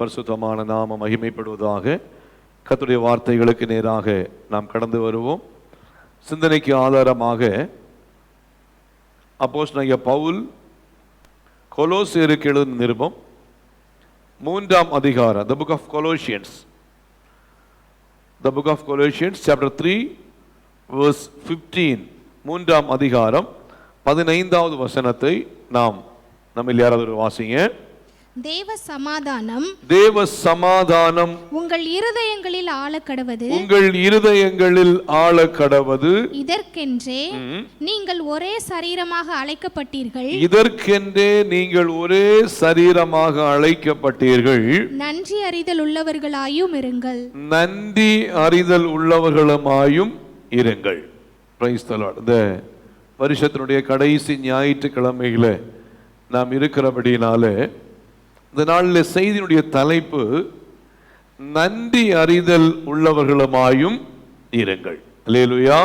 பரிசுத்தமான நாமம் மகிமைப்படுவதாக. கர்த்தருடைய வார்த்தைகளுக்கு நேராக நாம் கடந்து வருவோம். சிந்தனைக்கு ஆதாரமாக அப்போஸ்தலனாகிய பவுல் கொலோசியருக்கு எழுதின நிருபம் 3ஆம் அதிகாரம், the book of Colossians, chapter 3 verse 15, 3ஆம் அதிகாரம் 15வது வசனத்தை நம்மில் யாராவது வாசிங்க. தேவ சமாதானம் உங்கள் இருதயங்களில் ஆளக்கடவது. இதற்கென்றே நீங்கள் ஒரே சரீரமாக அழைக்கப்பட்டீர்கள். நன்றி அறிதல் உள்ளவர்களாயும் இருங்கள். Price the Lord. இந்த வருஷத்தினுடைய கடைசி ஞாயிற்றுக்கிழமையில நாம் இருக்கிறபடினாலே இந்த நாளில் செய்தியினுடைய தலைப்பு நன்றி அறிதல் உள்ளவர்களுமாயும் இருங்கள். அல்லேலூயா.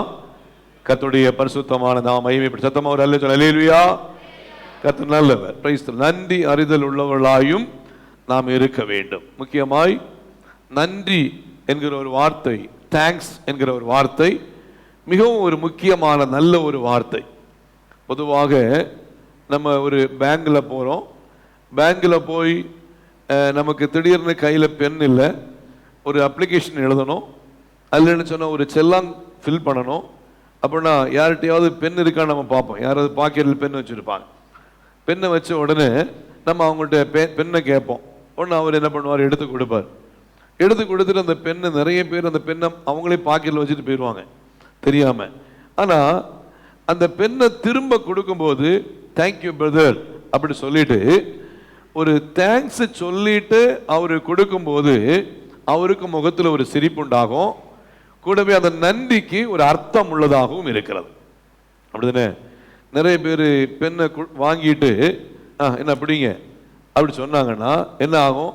கர்த்தருடைய பரிசுத்தமான நாமம் மகிமைப்படும். சத்தமா ஒரு அல்லேலூயா. அல்லேலூயா. கர்த்தர் நல்லவர். Price the Lord. நன்றி அறிதல் உள்ளவர்களாயும் நாம் இருக்க வேண்டும். முக்கியமாய் நன்றி என்கிற ஒரு வார்த்தை, தேங்க்ஸ் என்கிற ஒரு வார்த்தை மிகவும் ஒரு முக்கியமான நல்ல ஒரு வார்த்தை. பொதுவாக நம்ம ஒரு பேங்க்ல போறோம். பேங்க்கில் போய் நமக்கு திடீர்னு கையில் பென் இல்லை, ஒரு அப்ளிகேஷன் எழுதணும், அதில் சொன்னால் ஒரு செல்லாங் ஃபில் பண்ணணும். அப்படின்னா யார்கிட்டையாவது பென் இருக்கான்னு நம்ம பார்ப்போம். யாராவது பாக்கெட்டில் பென் வச்சுருப்பாங்க. பெண்ணை வச்ச உடனே நம்ம அவங்கள்ட்ட பெண்ணை கேட்போம். உடனே அவர் என்ன பண்ணுவார், எடுத்து கொடுப்பார். எடுத்து கொடுத்துட்டு அந்த பெண்ணை நிறைய பேர் அந்த பெண்ணை அவங்களே பாக்கெட்டில் வச்சுட்டு போயிடுவாங்க தெரியாமல். ஆனால் அந்த பெண்ணை திரும்ப கொடுக்கும்போது தேங்க்யூ பிரதர் அப்படி சொல்லிட்டு ஒரு தேங்க்ஸ் சொல்லிட்டு அவரு கொடுக்கும்போது அவருக்கு முகத்தில் ஒரு சிரிப்பு உண்டாகும். கூடவே அந்த நன்றிக்கு ஒரு அர்த்தம் உள்ளதாகவும் இருக்கிறது. அப்படிதானே? நிறைய பேர் பெண்ணை வாங்கிட்டு என்ன அப்படிங்க அப்படி சொன்னாங்கன்னா என்ன ஆகும்,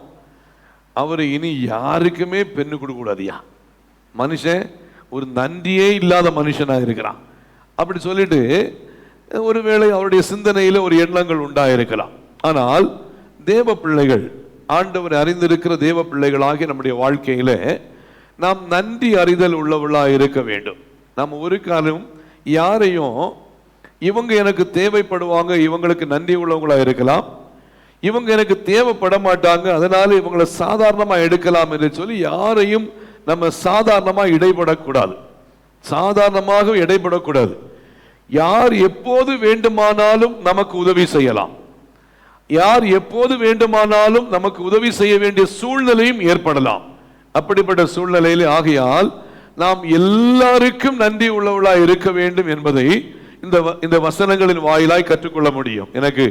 அவர் இனி யாருக்குமே பெண்ணு கொடுக்க கூடாதியா, மனுஷன் ஒரு நன்றியே இல்லாத மனுஷனா இருக்கிறான் அப்படி சொல்லிட்டு ஒருவேளை அவருடைய சிந்தனையில ஒரு எண்ணங்கள் உண்டாயிருக்கலாம். ஆனால் தேவ பிள்ளைகள், ஆண்டவர் அறிந்திருக்கிற தேவ பிள்ளைகளாகி நம்முடைய வாழ்க்கையில நாம் நன்றி அறிதல் உள்ளவர்களா இருக்க வேண்டும். நாம் ஒரு காலம் யாரையும் இவங்க எனக்கு தேவைப்படுவாங்க, இவங்களுக்கு நன்றி உள்ளவங்களா இருக்கலாம், இவங்க எனக்கு தேவைப்பட மாட்டாங்க அதனால இவங்களை சாதாரணமா எடுக்கலாம் என்று சொல்லி யாரையும் நம்ம சாதாரணமா இடைப்படக்கூடாது. சாதாரணமாக இடைப்படக்கூடாது. யார் எப்போது வேண்டுமானாலும் நமக்கு உதவி செய்யலாம், யார் எப்போது வேண்டுமானாலும் நமக்கு உதவி செய்ய வேண்டிய சூழ்நிலையும் ஏற்படலாம். அப்படிப்பட்ட சூழ்நிலையில் ஆகையால் நாம் எல்லாருக்கும் நன்றி உள்ளவர்களாய் இருக்க வேண்டும் என்பதை இந்த வசனங்களின் வாயிலாய் கற்றுக்கொள்ள முடியும். எனக்கு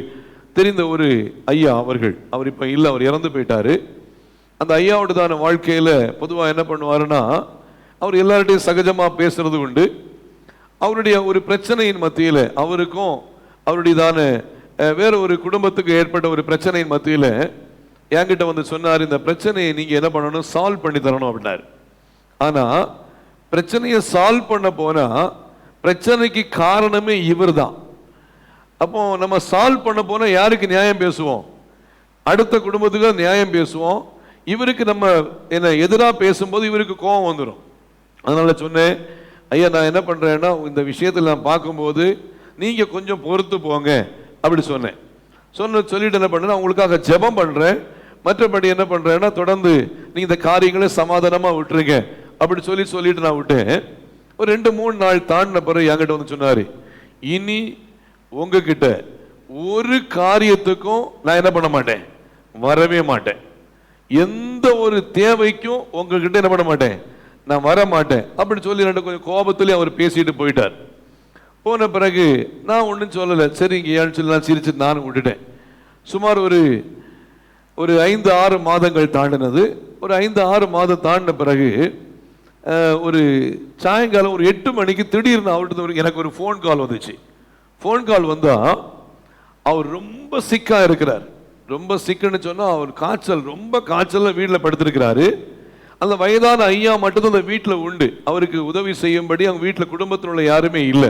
தெரிந்த ஒரு ஐயா அவர் இப்ப இல்லை, அவர் இறந்து போயிட்டாரு. அந்த ஐயாவோடதான வாழ்க்கையில பொதுவாக என்ன பண்ணுவாருன்னா, அவர் எல்லார்ட்டையும் சகஜமா பேசுறது உண்டு. அவருடைய ஒரு பிரச்சனையின் மத்தியில அவருக்கும் அவருடையதான வேற ஒரு குடும்பத்துக்கு ஏற்பட்ட ஒரு பிரச்சனையின் மத்தியில என்கிட்ட வந்து சொன்னார், இந்த பிரச்சனையை நீங்க என்ன பண்ணணும், சால்வ் பண்ணி தரணும் அப்படின்னாரு. ஆனா பிரச்சனையை சால்வ் பண்ண போனா பிரச்சனைக்கு காரணமே இவர் தான். அப்போ நம்ம சால்வ் பண்ண போனா யாருக்கு நியாயம் பேசுவோம்? அடுத்த குடும்பத்துக்கு நியாயம் பேசுவோம். இவருக்கு நம்ம என்ன எதிராக பேசும்போது இவருக்கு கோபம் வந்துடும். அதனால சொன்னேன், ஐயா நான் என்ன பண்றேன்னா இந்த விஷயத்தில் நான் பார்க்கும்போது நீங்க கொஞ்சம் பொறுத்து போங்க அப்படி சொன்னேன். சொல்லிட்டு என்ன பண்றேன், உங்களுக்காக ஜெபம் பண்றேன், மற்றபடி என்ன பண்றேன்னா தொடர்ந்து நீங்க இந்த காரியங்களை சமாதானமா விட்டுருங்க அப்படி சொல்லிட்டு நான் விட்டேன். ஒரு 2-3 நாள் தாண்டின பிறகு என்கிட்ட வந்து சொன்னாரு, இனி உங்ககிட்ட ஒரு காரியத்துக்கும் நான் என்ன பண்ண மாட்டேன், வரவே மாட்டேன், எந்த ஒரு தேவைக்கும் உங்ககிட்ட என்ன பண்ண மாட்டேன், நான் வர மாட்டேன் அப்படி சொல்லி கொஞ்சம் கோபத்திலே அவர் பேசிட்டு போயிட்டார். போன பிறகு நான் ஒன்றும் சொல்லலை, சரிங்கன்னு சொல்லி நான் சிரிச்சுட்டு நானும் விட்டுட்டேன். சுமார் ஒரு 5-6 மாதங்கள் தாண்டினது. ஒரு 5-6 மாதம் தாண்டின பிறகு ஒரு சாயங்காலம் ஒரு 8 மணிக்கு திடீர்னு அவர்கிட்ட எனக்கு ஒரு ஃபோன் கால் வந்துச்சு. ஃபோன் கால் வந்தா அவர் ரொம்ப சிக்கா இருக்கிறார். ரொம்ப சிக்குன்னு சொன்னா அவர் ரொம்ப காய்ச்சல் வீட்டில் படுத்திருக்கிறாரு. அந்த வயதான ஐயா மட்டும்தான் அந்த வீட்டில் உண்டு. அவருக்கு உதவி செய்யும்படி அவங்க வீட்டில் குடும்பத்தில் யாருமே இல்லை.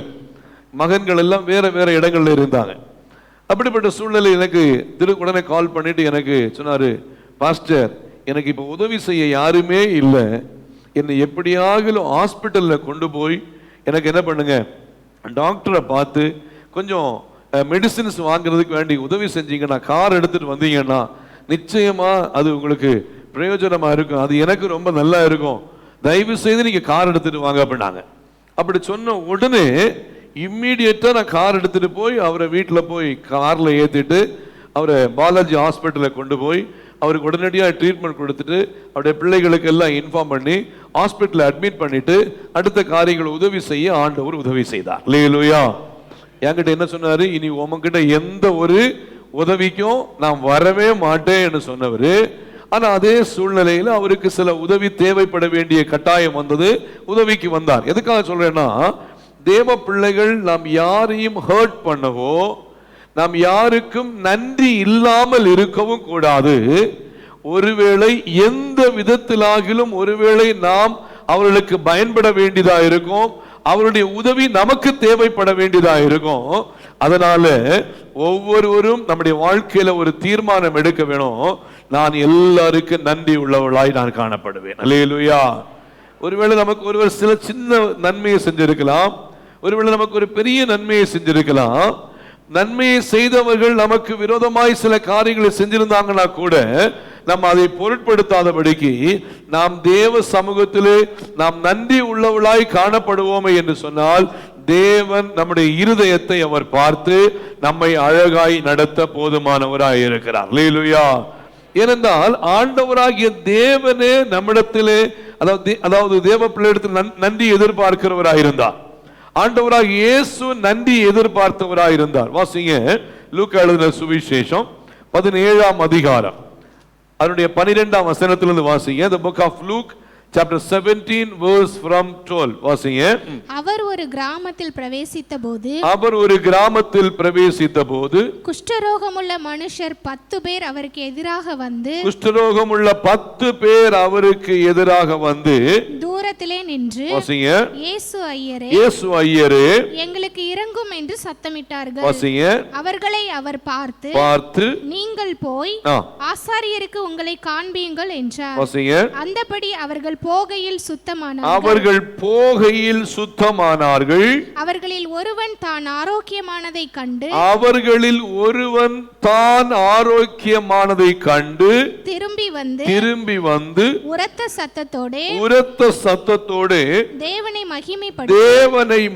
மகன்கள் எல்லாம் வேற வேற இடங்கள்ல இருந்தாங்க. அப்படிப்பட்ட சூழ்நிலை எனக்கு உடனே கால் பண்ணிட்டு எனக்கு சொன்னாரு, பாஸ்டர் எனக்கு இப்போ உதவி செய்ய யாருமே இல்லை, என்னை எப்படியாகிலும் ஹாஸ்பிட்டலில் கொண்டு போய் எனக்கு என்ன பண்ணுங்க, டாக்டரை பார்த்து கொஞ்சம் மெடிசின்ஸ் வாங்குறதுக்கு வேண்டி உதவி செஞ்சீங்கன்னா, கார் எடுத்துகிட்டு வந்தீங்கன்னா நிச்சயமாக அது உங்களுக்கு பிரயோஜனமாக இருக்கும், அது எனக்கு ரொம்ப நல்லா இருக்கும், தயவு செய்து நீங்கள் கார் எடுத்துகிட்டு வாங்க அப்படின்னாங்க. அப்படி சொன்ன உடனே இம்மீடியட்டாக நான் கார் எடுத்துகிட்டு போய் அவரை வீட்டில் போய் காரில் ஏற்றிட்டு அவரை பாலாஜி ஹாஸ்பிட்டலில் கொண்டு போய் அவருக்கு உடனடியாக ட்ரீட்மெண்ட் கொடுத்துட்டு அவருடைய பிள்ளைகளுக்கு எல்லாம் இன்ஃபார்ம் பண்ணி ஹாஸ்பிட்டலில் அட்மிட் பண்ணிட்டு அடுத்த காரியங்கள் உதவி செய்ய ஆண்டவர் உதவி செய்தார். அல்லேலூயா. என்கிட்ட என்ன சொன்னாரு, இனி உமக்கிட்ட எந்த ஒரு உதவிக்கும் நான் வரவே மாட்டேன் என்று சொன்னவர். ஆனா அதே சூழ்நிலையில் அவருக்கு சில உதவி தேவைப்பட வேண்டிய கட்டாயம் வந்தது, உதவிக்கு வந்தார். எதுக்காக சொல்றேன்னா, தேவ பிள்ளைகள் நாம் யாரையும் ஹர்ட் பண்ணவோ நாம் யாருக்கும் நன்றி இல்லாமல் இருக்கவும் கூடாது. ஒருவேளை எந்த விதத்திலாகிலும் ஒருவேளை நாம் அவர்களுக்கு பயன்பட வேண்டியதா இருக்கும், அவருடைய உதவி நமக்கு தேவைப்பட வேண்டியதா இருக்கும். அதனால ஒவ்வொருவரும் நம்முடைய வாழ்க்கையில ஒரு தீர்மானம் எடுக்க வேணும், நான் எல்லாருக்கும் நன்றி உள்ளவளாய் நான் காணப்படுவேன். அல்லேலூயா. ஒருவேளை நமக்கு ஒருவர் சில சின்ன நன்மையை செஞ்சிருக்கலாம், ஒருவேளை நமக்கு ஒரு பெரிய நன்மையை செஞ்சிருக்கலாம். நன்மையை செய்தவர்கள் நமக்கு விரோதமாய் சில காரியங்களை செஞ்சிருந்தாங்கன்னா கூட நம்ம அதை பொருட்படுத்தாதபடிக்கு நாம் தேவ சமூகத்திலே நாம் நன்றி உள்ளவளாய் காணப்படுவோமே என்று சொன்னால் தேவன் நம்முடைய இருதயத்தை அவர் பார்த்து நம்மை அழகாய் நடத்த போதுமானவராய் இருக்கிறார். அல்லேலூயா. ஏனென்றால் ஆண்டவராகிய தேவனே நம்மிடத்திலே அதாவது தேவ பிள்ளையிடத்தில் நன்றி எதிர்பார்க்கிறவராயிருந்தார். ஆண்டவராக இயேசு நன்றி எதிர்பார்த்தவராயிருந்தார். வாசிங்க லூக்கா எழுதின சுவிசேஷம் 17ஆம் அதிகாரம் அதனுடைய 12ஆம் வசனத்திலிருந்து வாசிங்க. The book of Luke chapter 17 verse from 12 வாசிங்க. அவர் ஒரு கிராமத்தில் பிரவேசித்த போது குஷ்டரோகமுள்ள மனுஷர் 10 பேர் அவருக்கு எதிராக வந்து தூரத்திலே நின்று வாசிங்க, இயேசு ஐயரே எங்களுக்கு இரங்கும் என்று சத்தமிட்டார்கள். வாசிங்க, அவர்களை அவர் பார்த்து நீங்கள் போய் ஆசாரியருக்கு உங்களை காண்பியுங்கள் என்றார். வாசிங்க, அந்தபடி அவர்கள் போகையில் சுத்தமானார்கள். அவர்களில் ஒருவன் தான் ஆரோக்கியமானதை கண்டு திரும்பி வந்து உரத்த சத்தத்தோடு தேவனை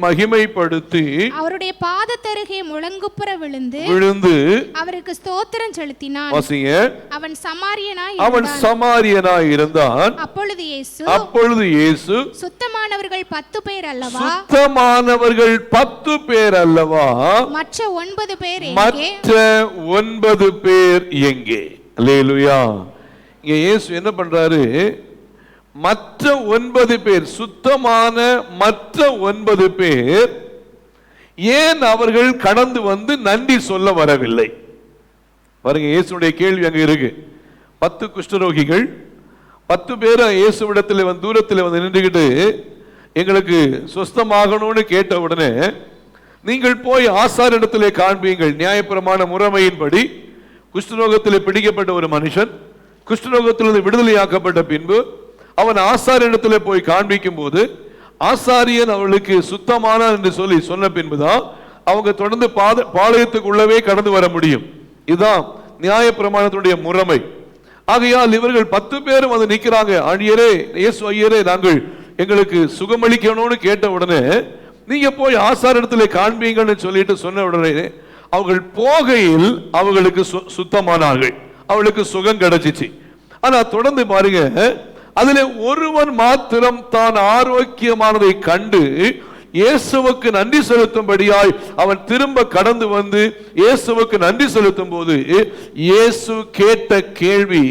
மகிமைப்படுத்தி அவருடைய பாதத்தருகே முழங்குப்புற விழுந்து அவருக்கு ஸ்தோத்திரம் செலுத்தினான். அவன் சமாரியனாய் இருந்தான். அப்பொழுது இயேசு சுத்தமானவர்கள் 10 பேர் அல்லவா, மற்ற 9 பேர் எங்கே? அல்லேலூயா. இங்க இயேசு என்ன பண்றாரு, மற்ற 9 பேர், சுத்தமான மற்ற 9 பேர் ஏன் அவர்கள் கடந்து வந்து நன்றி சொல்ல வரவில்லை? பாருங்க, இயேசுடைய கேள்வி அங்க இருக்கு. 10 குஷ்டரோகிகள் 10 பேர் இயேசுவிடத்தில் தூரத்தில் வந்து நின்றுகிட்டு எங்களுக்கு சுஸ்தமாகணும்னு கேட்ட உடனே, நீங்கள் போய் ஆசாரிடத்திலே காண்பீங்கள். நியாயப்பிரமாண முறைமையின்படி குஷ்டரோகத்தில் பிடிக்கப்பட்ட ஒரு மனுஷன் குஷ்டரோகத்திலிருந்து விடுதலையாக்கப்பட்ட பின்பு அவன் ஆசாரியனிடத்தில் போய் காண்பிக்கும் போது ஆசாரியன் அவளுக்கு சுத்தமான என்று சொல்லி சொன்ன பின்புதான் அவங்க தொடர்ந்து பாளையத்துக்குள்ளவே கடந்து வர முடியும். இதுதான் நியாயப்பிரமாணத்தினுடைய முறைமை. ஆகையால் இவர்கள் 10 பேரும் வந்து நிற்கிறாங்க. இயேசு ஐயரே நாங்கள் எங்களுக்கு சுகமளிக்கணும்னு கேட்ட உடனே நீங்க போய் ஆசாரிடத்தில் காண்பீங்கன்னு சொல்லிட்டு சொன்ன உடனே அவர்கள் போகையில் அவர்களுக்கு சுத்தமானார்கள், அவளுக்கு சுகம் கிடைச்சிச்சு. ஆனா தொடர்ந்து பாருங்க, அதிலே ஒருவன் மாத்திரம் தான் ஆரோக்கியமானதை கண்டு இயேசுவுக்கு நன்றி செலுத்தும்படியாய் அவன் திரும்ப கடந்து வந்து இயேசுவுக்கு நன்றி செலுத்தும் போது இயேசு கேட்ட கேள்வி,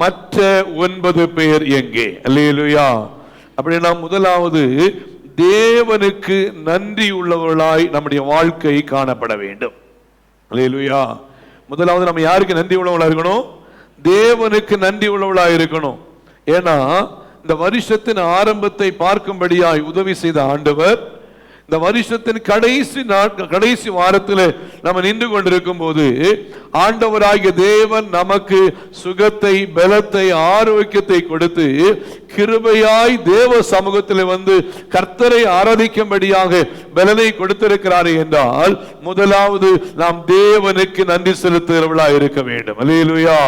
மற்ற 9 பேர் எங்கே? அல்லேலூயா. அப்படின்னா முதலாவது தேவனுக்கு நன்றி உள்ளவர்களாய் நம்முடைய வாழ்க்கை காணப்பட வேண்டும். அல்லேலூயா. முதலாவது நம்ம யாருக்கு நன்றி உள்ளவர்களா இருக்கணும்? தேவனுக்கு நன்றி உள்ளவர்களா இருக்கணும். ஏன்னா இந்த வருஷத்தின் ஆரம்பத்தை பார்க்கும்படியாய் உதவி செய்த ஆண்டவர் இந்த வருஷத்தின் கடைசி வாரத்தில் நம்ம நின்று கொண்டிருக்கும் போது ஆண்டவராகிய தேவன் நமக்கு சுகத்தை, பலத்தை, ஆரோக்கியத்தை கொடுத்து கிருபையாய் தேவ சமூகத்தில் வந்து கர்த்தரை ஆராதிக்கும்படியாக பலனை கொடுத்திருக்கிறார் என்றால் முதலாவது நாம் தேவனுக்கு நன்றி செலுத்துகிறவர்களாக இருக்க வேண்டும். அல்லேலூயா.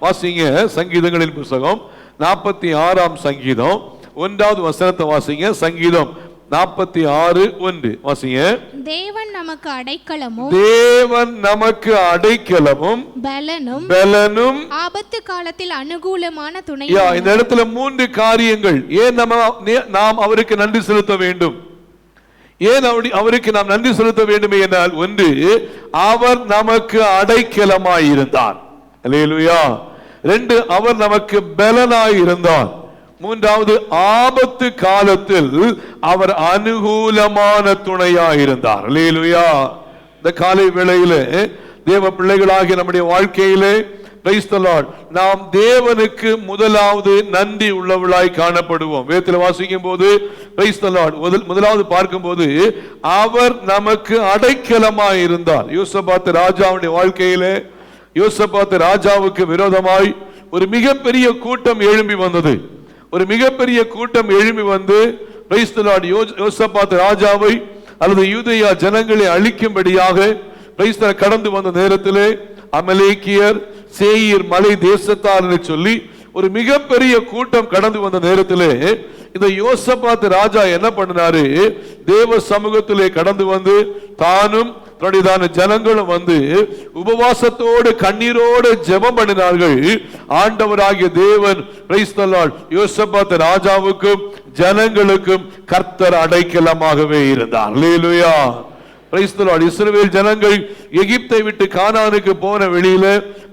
வாசிங்க சங்கீதங்களின் புத்தகம் 46ஆம் சங்கீதம் 1வது வசனத்தை வாசிங்க. சங்கீதம் 46:1 வாசிங்க. தேவன் நமக்கு அடைக்கலமும், தேவன் நமக்கு அடைக்கலமும், பலனும், ஆபத்து காலத்தில் அனுகூலமான துணை. இந்த இடத்துல 3 காரியங்கள். ஏன் நாம் அவருக்கு நன்றி செலுத்த வேண்டும்? ஏன் அவருக்கு நாம் நன்றி செலுத்த வேண்டும் என்றால், ஒன்று, அவர் நமக்கு அடைக்கலமாய் இருந்தார். அல்லேலூயா. 2, அவர் நமக்கு பலனாய் இருந்தார். 3வது, ஆபத்து காலத்தில் அவர் அனுகூலமான துணையாக இருந்தார். அல்லேலூயா. இந்த காலை வேளையிலே தேவ பிள்ளைகளாகிய நம்முடைய வாழ்க்கையிலே பிரைஸ் தி லார்ட், நாம் தேவனுக்கு முதலாவது நன்றி உள்ளவர்களாய் காணப்படுவோம். வேதத்தில் வாசிக்கும் போது பிரைஸ் தி லார்ட் முதலாவது பார்க்கும்போது அவர் நமக்கு அடைக்கலமாய் இருந்தார். யோசபாத் ராஜாவுடைய வாழ்க்கையிலே யோசபாத் ராஜாவுக்கு விரோதமாய் ஒரு மிகப்பெரிய கூட்டம் எழும்பி வந்தது. ஒரு மிகப்பெரிய கூட்டம் எழும்பி வந்து பிரைஸ் தி லார்ட் யோசபாத் ராஜாவை அல்லது யூதேயா ஜனங்களை அழிக்கும்படியாக பிரைஸ் தி லார்ட் கடந்து வந்த நேரத்திலே அமலேக்கியர், சேயீர் மலை தேசத்தார் என்று சொல்லி ஒரு மிகப்பெரிய கூட்டம் கடந்து வந்த நேரத்திலே இந்த யோசபாத் ராஜா என்ன பண்ணினாரு? தேவ சமூகத்திலே கடந்து வந்து தானும் தன்னுடைய ஜனங்களும் வந்து உபவாசத்தோடு கண்ணீரோடு ஜெபம் பண்ணினார்கள். ஆண்டவராகிய தேவன் பிரைஸ் தி லார்ட் யோசபாத் ராஜாவுக்கும் ஜனங்களுக்கும் கர்த்தர் அடைக்கலமாகவே இருந்தார். அல்லேலூயா. Praise the Lord. இஸ்ரவேல் ஜனங்கள் எகிப்தை விட்டு கானானுக்கு போன வெளியில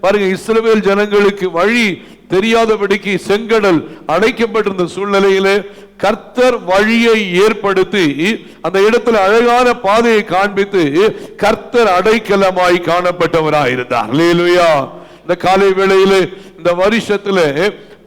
பாருங்க, இஸ்ரவேல் ஜனங்களுக்கு வழி தெரியாதபடிக்கு செங்கடல் அடைக்கப்பட்டிருந்த சூழ்நிலையிலே கர்த்தர் வழியை ஏற்படுத்தி அந்த இடத்துல அழகான பாதையை காண்பித்து கர்த்தர் அடைக்கலமாய் காணப்பட்டவராயிருந்தார். அல்லேலூயா. இந்த காலை வேளையிலே இந்த வருஷத்திலே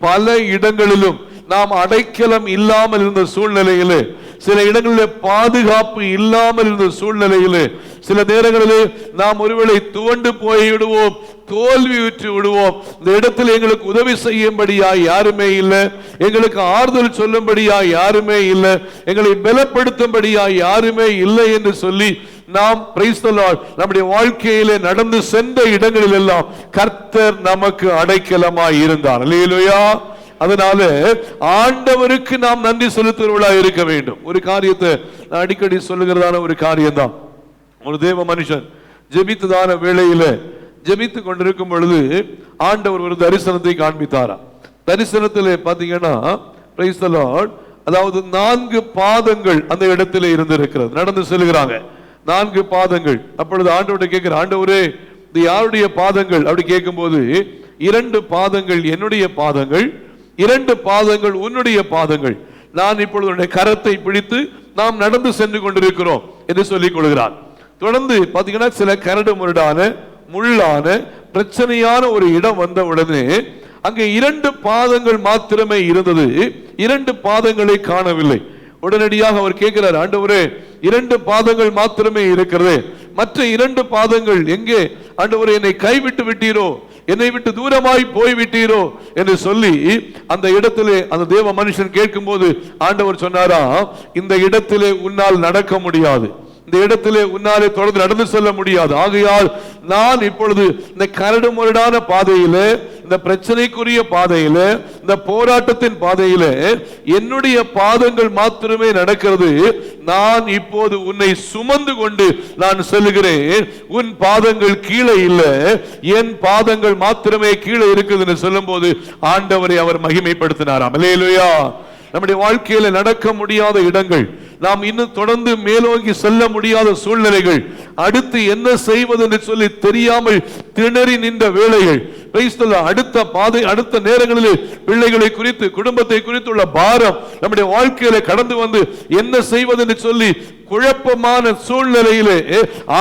பல இடங்களிலும் நாம் அடைக்கலம் இல்லாமல் இருந்த சூழ்நிலையிலே, சில இடங்களிலே பாதுகாப்பு இல்லாமல் இருந்த சூழ்நிலையிலே, சில நேரங்களிலே நாம் ஒருவேளை துவண்டு போய்விடுவோம், தோல்வியுற்று விடுவோம். இந்த இடத்தில் எங்களுக்கு உதவி செய்யும்படியா யாருமே இல்லை, எங்களுக்கு ஆறுதல் சொல்லும்படியா யாருமே இல்லை, எங்களை பலப்படுத்தும்படியா யாருமே இல்லை என்று சொல்லி நாம் பிரைஸ் தி லார்ட் நம்முடைய வாழ்க்கையிலே நடந்து சென்ற இடங்களில் எல்லாம் கர்த்தர் நமக்கு அடைக்கலமாய் இருந்தார். அல்லேலூயா. அதனால ஆண்டவருக்கு நாம் நன்றி செலுத்துவர்களாக இருக்க வேண்டும். ஒரு காரியத்தை நான் அடிக்கடி சொல்லுகிறதான ஒரு காரியம் தான். ஒரு தேவ மனுஷன் ஜெபித்ததான வேளையில ஜெபித்து கொண்டிருக்கும் பொழுது ஆண்டவர் ஒரு தரிசனத்தை காண்பித்தாரா. தரிசனத்திலே பாத்தீங்கன்னா பிரைஸ் தி லார்ட், அதாவது 4 பாதங்கள் அந்த இடத்துல இருந்திருக்கிறது. நடந்து செல்கிறாங்க 4 பாதங்கள். அப்பொழுது ஆண்டவரை கேட்கிற, ஆண்டவரே இது யாருடைய பாதங்கள் அப்படி கேட்கும் போது, 2 பாதங்கள் என்னுடைய பாதங்கள், 2 பாதங்கள் உன்னுடைய பாதங்கள். நான் இப்பொழுது உன்னுடைய கரத்தை பிடித்து நாம் நடந்து சென்று கொண்டிருக்கிறோம் என்று சொல்லிக் கொள்கிறார். தொடர்ந்து பாத்தீங்கன்னா சில கரடு முரடான முள்ளான பிரச்சனையான ஒரு இடம் வந்த உடனே அங்கே 2 பாதங்கள் மாத்திரமே இருந்தது. 2 பாதங்களை காணவில்லை. உடனடியாக அவர் கேட்கிறார், ஆண்டவரே 2 பாதங்கள் மாத்திரமே இருக்கிறது, மற்ற 2 பாதங்கள் எங்கே? ஆண்டவரே என்னை கைவிட்டு விட்டீரோ, என்னை விட்டு தூரமாய் போய்விட்டீரோ என்று சொல்லி அந்த இடத்திலே அந்த தேவ மனுஷன் கேட்கும் போது ஆண்டவர் சொன்னாரா, இந்த இடத்திலே உன்னால் நடக்க முடியாது, இந்த இடத்திலே உன்னாலே தொடர்ந்து நடந்து செல்ல முடியாது. ஆகையால் நான் இப்பொழுது இந்த கரடு முரடான பாதையில, இந்த பிரச்சனைக்குரிய பாதையில, இந்த போராட்டத்தின் பாதையில என்னுடைய பாதங்கள் மாத்திரமே நடக்கிறது. நான் இப்போது உன்னை சுமந்து கொண்டு நான் செல்கிறேன். உன் பாதங்கள் கீழே இல்லை, என் பாதங்கள் மாத்திரமே கீழே இருக்குதுன்னு சொல்லும் போது ஆண்டவரை அவர் மகிமைப்படுத்தினாராம். அல்லேலூயா. நம்முடைய வாழ்க்கையில நடக்க முடியாத இடங்கள், நாம் இன்னும் தொடர்ந்து மேலோங்கி செல்ல முடியாத சூழ்நிலைகள், அடுத்து என்ன செய்வது என்று சொல்லி தெரியாமல் திணறி நின்ற வேளைகள், அடுத்த பாதை, அடுத்த நேரங்களில் பிள்ளைகளை குறித்து, குடும்பத்தை குறித்துள்ள பாரம் நம்முடைய வாழ்க்கையில கடந்து வந்து என்ன செய்வது என்று சொல்லி குழப்பமான சூழ்நிலையிலே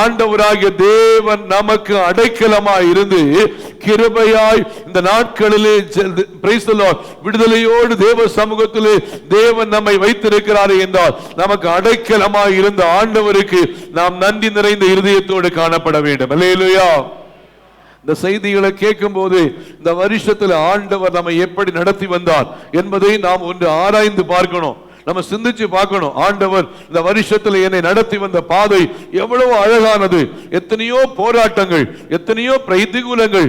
ஆண்டவராகிய தேவன் நமக்கு அடைக்கலமாய் இருந்து கிருபையாய் இந்த நாட்களிலே விடுதலையோடு தேவ சமூகத்திலே தேவன் நம்மை வைத்திருக்கிறார் என்றால் நமக்கு அடைக்கலமாய் இருந்த ஆண்டவருக்கு நாம் நன்றி நிறைந்த இருதயத்தோடு காணப்பட வேண்டும். அல்லேலூயா. இந்த செய்திகளை கேட்கும் போது இந்த வருஷத்தில் ஆண்டவர் நம்மை எப்படி நடத்தி வந்தார் என்பதை நாம் ஒன்று ஆராய்ந்து பார்க்கணும். நம்ம சிந்திச்சு பார்க்கணும். ஆண்டவர் இந்த வருஷத்தில் என்னை நடத்தி வந்த பாதை எவ்வளவு அழகானது. எத்தனையோ போராட்டங்கள், எத்தனையோ பிரதிகூலங்கள்,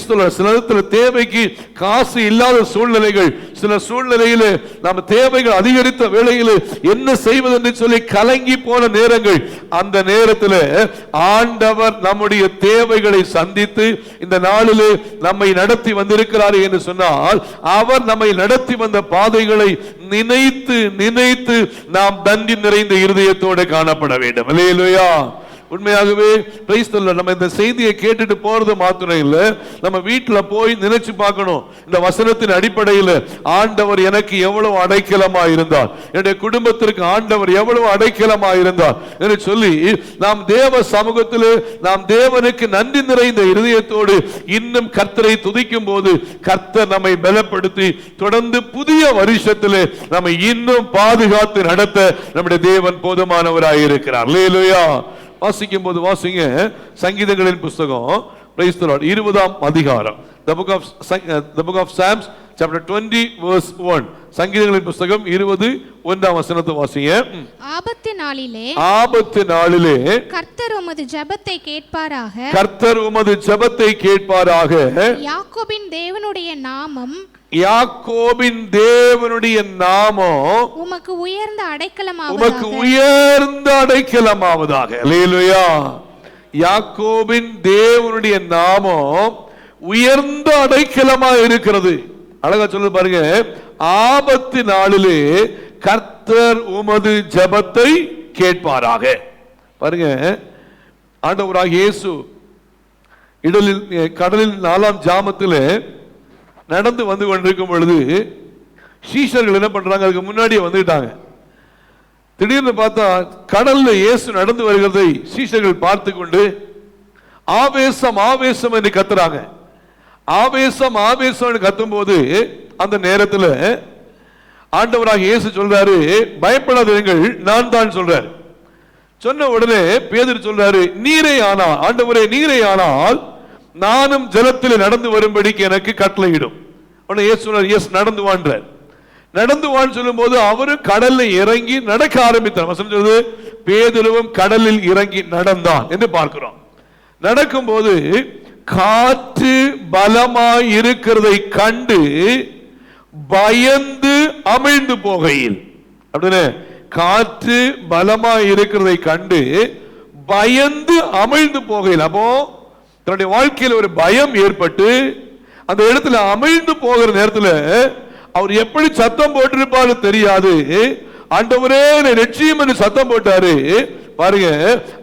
சில நேரத்தில் தேவைக்கு காசு இல்லாத சூழ்நிலைகள், சில சூழ்நிலையில நம்ம தேவைகள் அதிகரித்த வேளையில் என்ன செய்வது என்று சொல்லி கலங்கி போன நேரங்கள். அந்த நேரத்தில் ஆண்டவர் நம்முடைய தேவைகளை சந்தித்து இந்த நாளிலே நம்மை நடத்தி வந்திருக்கிறார் என்று சொன்னால், அவர் நம்மை நடத்தி வந்த பாதைகளை நினைத்து நினைத்து நாம் நன்றி நிறைந்த இருதயத்தோடு காணப்பட வேண்டும். அல்லேலூயா. உண்மையாகவே நம்ம இந்த செய்தியை கேட்டுட்டு போறது மாத்திரம் இல்ல, நம்ம வீட்டுல போய் நினைச்சு பார்க்கணும். இந்த வசனத்தின் அடிப்படையில் ஆண்டவர் எனக்கு எவ்வளவு அடைக்கலமா இருந்தார், என்னுடைய குடும்பத்திற்கு ஆண்டவர் எவ்வளவு அடைக்கலமா இருந்தார் என்று சொல்லி நாம் தேவ சமூகத்தில் நாம் தேவனுக்கு நன்றி நிறைந்த இருதயத்தோடு இன்னும் கர்த்தரை துதிக்கும் போது கர்த்தர் நம்மை பலப்படுத்தி தொடர்ந்து புதிய வருஷத்திலே நம்மை இன்னும் பாதுகாத்து நடத்த நம்முடைய தேவன் போதுமானவராய் இருக்கிறார். அல்லேலூயா. வாசிக்கும் போது வாசிங்க சங்கீதங்களின் புஸ்தகம் 20ஆம் அதிகாரம், the book of Psalms chapter 20 verse 1. சங்கீதங்களின் புஸ்தகம் 21ஆம் வசனத்தை வாசிங்க. ஆபத்து நாளிலே கர்த்தர் உமது ஜெபத்தை கேட்பாராக, கர்த்தர் உமது ஜெபத்தை கேட்பாராக. யாக்கோபின் தேவனுடைய நாமம், யாக்கோபின் தேவனுடைய நாமம் உமக்கு உயர்ந்த அடைக்கலமாவதாக, உமக்கு உயர்ந்த அடைக்கலமாவதாக. அல்லேலூயா. யாக்கோபின் தேவனுடைய நாமம் உயர்ந்த அடைக்கலமா இருக்கிறது. அழகா சொல்லுது பாருங்க. ஆபத்து நாளிலே கர்த்தர் உமது ஜெபத்தை கேட்பாராக. பாருங்க, ஆண்டவராகிய இயேசு கடலில் 4ஆம் ஜாமத்திலே நடந்து வந்து கொண்டிருக்கும் பொழுது சீஷர்கள் என்ன பண்றாங்க, அதுக்கு முன்னாடியே வந்துட்டாங்க. திடீர்னு பார்த்தா கடல்ல இயேசு நடந்து வருகிறதை சீஷர்கள் பார்த்து கொண்டு ஆவேசம் ஆவேசம் என்று கத்துறாங்க. ஆவேசம் ஆவேசம் கத்தும் போது அந்த நேரத்தில் ஆண்டவராக இயேசு சொல்றாரு, பயப்படாதீர்கள், நான் தான் சொல்றாரு. சொன்ன உடனே பேதுரு சொல்றாரு, நீரே ஆனால், ஆண்டவரே நீரே ஆனால் நானும் ஜலத்தில் நடந்து வரும்படிக்கு எனக்கு கட்டளையிடும். உடனே இயேசு சொன்னார், எஸ் நடந்து வான்றார். நடந்து வான்னு சொல்லும் போது அவரும் கடல்ல இறங்கி நடக்க ஆரம்பித்தார். வசனம் சொல்றது, பேதுருவும் கடலில் இறங்கி நடந்தான் என்று பார்க்கிறோம். நடக்கும் போது காற்று பலமாய் இருக்கிறதை கண்டு பயந்து அமிழ்ந்து போகையில், அப்படின்னு காற்று பலமாய் இருக்கிறதை கண்டு பயந்து அமிழ்ந்து போகையில், அப்போ தன்னுடைய வாழ்க்கையில் ஒரு பயம் ஏற்பட்டு அந்த இடத்துல அமிழ்ந்து போகிற நேரத்தில் அவர் எப்படி சத்தம் போட்டிருப்பாரு தெரியாது. ஆண்டவரே ரட்சியும் என்று சத்தம் போட்டாரு. பாருங்க,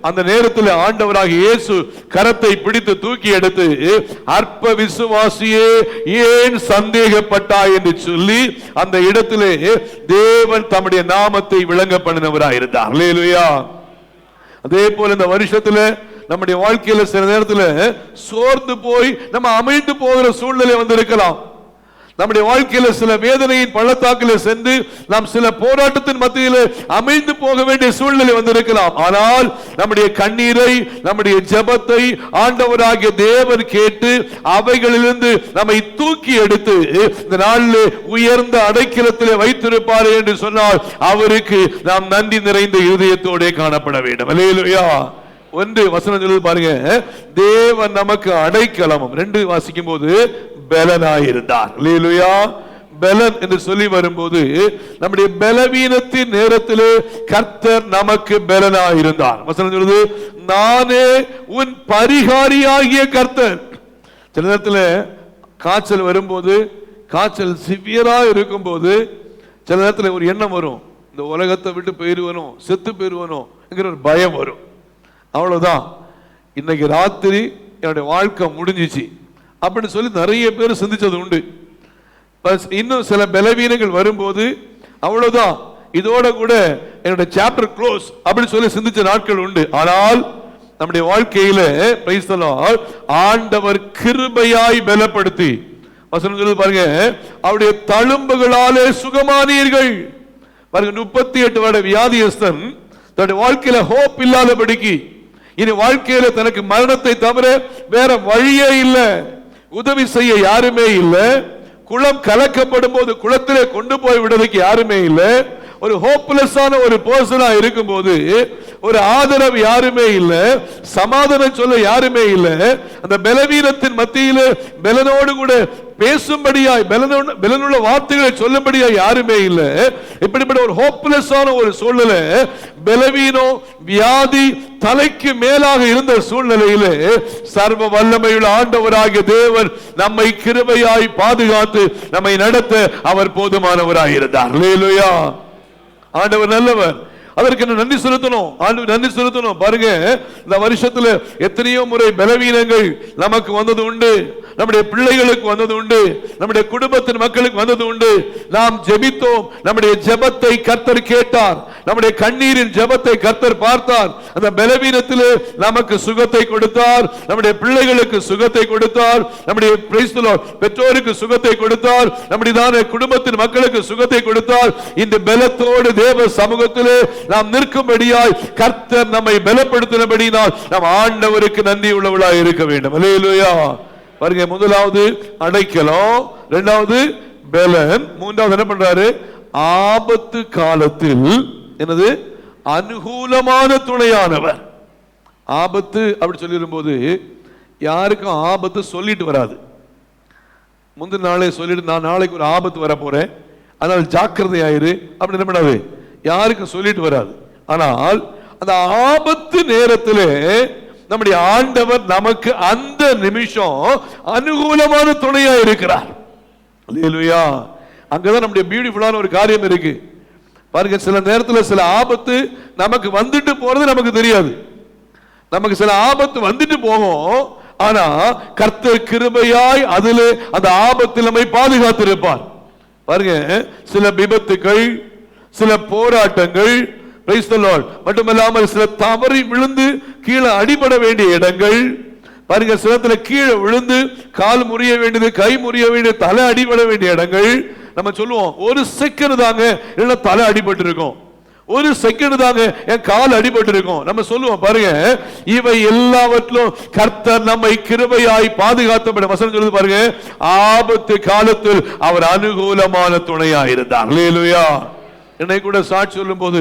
அந்த நேரத்தில் ஆண்டவராக இயேசு கரத்தை பிடித்து தூக்கி எடுத்து, அற்ப விசுவாசியே ஏன் சந்தேகப்பட்டாய் என்று சொல்லி அந்த இடத்திலே தேவன் தம்முடைய நாமத்தை விளங்க பண்ணினவராக இருந்தார். அல்லேலூயா. அதே போல இந்த வருஷத்துல நம்முடைய வாழ்க்கையில சில நேரத்தில் சோர்ந்து போய் நம்ம அமிழ்ந்து போகிற சூழ்நிலை வந்திருக்கலாம். நம்முடைய வாழ்க்கையில சில வேதனையின் பள்ளத்தாக்கில் சென்று நாம் சில போராட்டத்தின் மத்தியில் அமிழ்ந்து போக வேண்டிய சூழ்நிலை வந்திருக்கலாம். ஆனால் நம்முடைய கண்ணீரை, நம்முடைய ஜெபத்தை ஆண்டவராகிய தேவன் கேட்டு அவைகளிலிருந்து நம்மை தூக்கி எடுத்து இந்த நாளில் உயர்ந்த அடைக்கலத்திலே வைத்திருப்பார் என்று சொன்னால் அவருக்கு நாம் நன்றி நிறைந்த இருதயத்தோட காணப்பட வேண்டும். அல்லேலூயா. ஒன்று வசனம் சொல்லுது பாருங்க, தேவன் நமக்கு அடைக்கலமும், 2 வாசிக்கும் போது பலனாயிருந்தார். அல்லேலூயா. பலன் என்று சொல்லி வரும்போது நம்முடைய பலவீனத்தின் நேரத்திலே கர்த்தர் நமக்கு பலனாயிருந்தார். வசனம் சொல்லுது, நானே உன் பரிகாரியாகிய கர்த்தர். சில நேரத்தில் காய்ச்சல் வரும்போது, காய்ச்சல் சிவியரா இருக்கும் போது சில நேரத்தில் ஒரு எண்ணம் வரும், இந்த உலகத்தை விட்டு போயிருவனும், செத்து போயிருவனும் என்கிற ஒரு பயம் வரும். அவ்வளவுதான், இன்னைக்கு ராத்திரி என்னுடைய வாழ்க்கை முடிஞ்சிச்சு, அப்படின்னு சொல்லி நிறைய பேர் சிந்திச்சது உண்டு. இன்னும் சில பலவீனங்கள் வரும்போது அவ்வளவுதான், இதோட கூட என்னுடைய சாப்டர் க்ளோஸ் அப்படின்னு சொல்லி சிந்திச்ச நாட்கள் உண்டு. ஆனால் நம்முடைய வாழ்க்கையில பிரைஸ் தி லார்ட், ஆண்டவர் கிருபையாய் பலப்படுத்தி வசனம் சொல்லுது பாருங்க, அவருடைய தழும்புகளாலே சுகமானீர்கள். பாருங்க, 38 வருட வியாதியஸ்தன் தன்னுடைய வாழ்க்கையில ஹோப் இல்லாதபடிக்கு, இனி வாழ்க்கையில தனக்கு மரணத்தை தவிர வேற வழியே இல்லை, உதவி செய்ய யாருமே இல்லை, குளம் கலக்கப்படும் போது குளத்திலே கொண்டு போய் விடுறதுக்கு யாருமே இல்லை, ஒரு ஹோப்லெஸ்ஸான ஒரு பர்சனா இருக்கும் போது ஒரு ஆதரவு யாருமே இல்லை, சமாதானம் சொல்ல யாருமே இல்லை, அந்த பலவீனத்தின் மத்தியில பலனோடு கூட பேசும்படியாய் பலனுள்ள வார்த்தைகளை சொல்லும்படியாய் யாருமே இல்லை. இப்படிப்பட்ட ஒரு ஹோப்லெஸ்ஸான ஒரு சூழ்நிலை, பலவீனம் வியாதி தலைக்கு மேலாக இருந்த சூழ்நிலையிலே சர்வ வல்லமையுள்ள ஆண்டவராகிய தேவன் நம்மை கிருபையாய் பாதுகாத்து நம்மை நடத்த அவர் போதுமானவராய் இருந்தார். அல்லேலூயா. ஆண்டவர் நல்லவர், அதற்கு நன்றி செலுத்தணும், ஆண்டவர் நன்றி செலுத்தணும். பாருங்க, இந்த வருஷத்துல எத்தனையோ முறை பலவீனங்கள் நமக்கு வந்தது உண்டு, நம்முடைய பிள்ளைகளுக்கு வந்தது உண்டு, நம்முடைய குடும்பத்தின் மக்களுக்கு வந்தது உண்டு. நாம் ஜெபித்தோம், நம்முடைய ஜெபத்தை கர்த்தர் கேட்டார், நம்முடைய கண்ணீரின் ஜெபத்தை கர்த்தர் பார்த்தார், அந்த பலவீனத்திலே நமக்கு சுகத்தை கொடுத்தார், நம்முடைய பிள்ளைகளுக்கு சுகத்தை கொடுத்தார், நம்முடைய பெற்றோருக்கு சுகத்தை கொடுத்தார், நம்முடைய குடும்பத்தின் மக்களுக்கு சுகத்தை கொடுத்தார். இந்த பலத்தோடு தேவ சமூகத்திலே நாம் நிற்கும்படியாய் கர்த்தர் நம்மை பலப்படுத்தினபடினால் நாம் ஆண்டவருக்கு நன்றி உள்ளவர்களாய் இருக்க வேண்டும். அல்லேலூயா. பாருங்க, முதலாவது அடைக்கலம், இரண்டாவது பலன், மூன்றாவது என்ன பண்றாரு, ஆபத்து காலத்தில் என்னது அனுகூலமான துணையானவர். ஆபத்து அப்படி சொல்லிடும்போது யாருக்கும் ஆபத்து சொல்லிட்டு வராது. முந்தின நாளே சொல்லிட்டு நான் நாளைக்கு ஒரு ஆபத்து வர போறேன், அதனால ஜாக்கிரதையாயிரு அப்படி என்ன பண்ணாது, யாருக்கும் சொல்லிட்டு வராது. ஆனால் அந்த ஆபத்து நேரத்திலே நம்முடைய ஆண்டவர் நமக்கு அந்த நிமிஷம் அனுகூலமான துணையா இருக்கிறார். அல்லேலூயா. அங்கதான் நம்முடைய பியூட்டிஃபுல்லான ஒரு காரியம் இருக்கு. பாருங்க, சில நேரத்தில் சில ஆபத்து நமக்கு வந்துட்டு போறது நமக்கு தெரியாது. நமக்கு சில ஆபத்து வந்துட்டு போகும், ஆனா கர்த்தர் கிருபையாய் அதிலே அந்த ஆபத்தில் நம்மை பாதுகாத்திருப்பார். பாருங்க, சில விபத்துக்கள், சில போராட்டங்கள், மட்டுமல்லாமல் சில தவறி விழுந்து கீழே அடிபட வேண்டிய இடங்கள், பாருங்க, சிலத்துல கீழே விழுந்து கால் முறிய வேண்டியது, கை முறிய வேண்டியது, தலை அடிபட வேண்டிய இடங்கள். நம்ம சொல்லுவோம், ஒரு செகண்ட் தாங்க இல்ல தலை அடிபட்டு இருக்கும், ஒரு செகண்ட் தாங்க என் கால் அடிபட்டு இருக்கும். நம்ம சொல்லுவோம், பாருங்க, இவை எல்லாவற்றிலும் கர்த்தர் நம்மை கிருபையாய் பாதுகாத்தபடி வசனம் சொல்லுது பாருங்க, ஆபத்து காலத்தில் அவர் அனுகூலமான துணையா இருந்தார். அல்லேலூயா. என்னை கூட சாட்சி சொல்லும் போது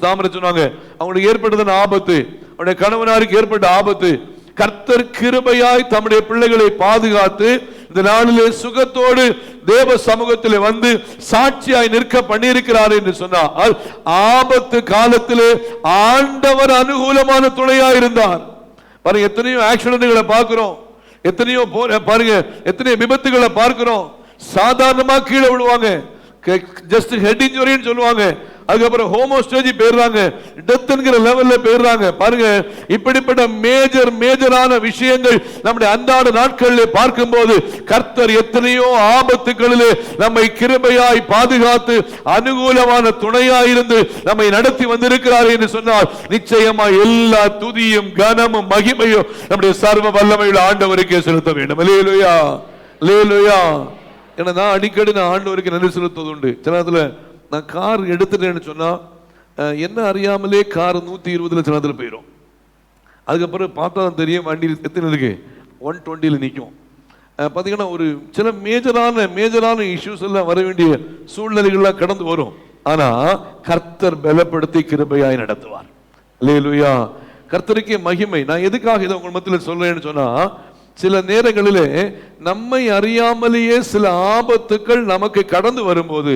தாமரை சொன்னாங்க, அவங்களுக்கு ஏற்பட்டது ஆபத்து, அவருடைய கணவனாருக்கு ஏற்பட்ட ஆபத்து, கர்த்தர் கிருபையாய் தம்முடைய பிள்ளைகளை பாதுகாத்து இந்த நாளிலே சுகத்தோடு தேவ சமூகத்திலே வந்து சாட்சியாய் நிற்க பண்ணியிருக்கிறார் என்று சொன்னால், ஆபத்து காலத்திலே ஆண்டவர் அனுகூலமான துணையா இருந்தார். பாருங்க, எத்தனையோ ஆக்சிடென்ட்களை பார்க்கிறோம், எத்தனையோ பாருங்க எத்தனையோ விபத்துகளை பார்க்கிறோம். சாதாரணமா கீழே விழுவாங்க, ஜஸ்ட் ஹெட் இன்ஜுரின்னு சொல்லுவாங்க, அதுக்கப்புறம் ஹோமோஸ்டேஜி போயிடுறாங்க, டெத் என்கிற லெவல்ல போயிடுறாங்க. பாருங்க, இப்படிப்பட்ட மேஜரான விஷயங்கள் நம்முடைய அன்றாட நாட்களில் பார்க்கும்போது கர்த்தர் எத்தனையோ ஆபத்துகளிலே நம்மை கிருபையாய் பாதுகாத்து அனுகூலமான துணையாய் இருந்து நம்மை நடத்தி வந்திருக்கிறார் என்று சொன்னால், நிச்சயமா எல்லா துதியும் கனமும் மகிமையும் நம்முடைய சர்வ வல்லமையுள்ள ஆண்டவருக்கே செலுத்த வேண்டும். அல்லேலூயா, அல்லேலூயா. ஏன்னா நான் அடிக்கடி ஆண்டவருக்கு நன்றி செலுத்துவது உண்டு. சில நேரத்தில் நான் கார் எடுத்துட்டேன்னு சொன்னா என்ன அறியாமலே கார் 120 சில நேரத்தில் போயிடும். அதுக்கப்புறம் பார்த்தா தான் தெரியும் வண்டி எத்தனை இருக்கு, 120 நிற்கும். பார்த்தீங்கன்னா ஒரு சில மேஜரான இஷ்யூஸ் எல்லாம் வர வேண்டிய சூழ்நிலைகள்லாம் கடந்து வரும். ஆனா கர்த்தர் பலப்படுத்தி கிருபையாய் நடத்துவார். அல்லேலூயா. கர்த்தருக்கே மகிமை. நான் எதுக்காக இதை உங்கள் மத்தியில் சொல்றேன்னு சொன்னா, சில நேரங்களிலே நம்மை அறியாமலேயே சில ஆபத்துக்கள் நமக்கு கடந்து வரும்போது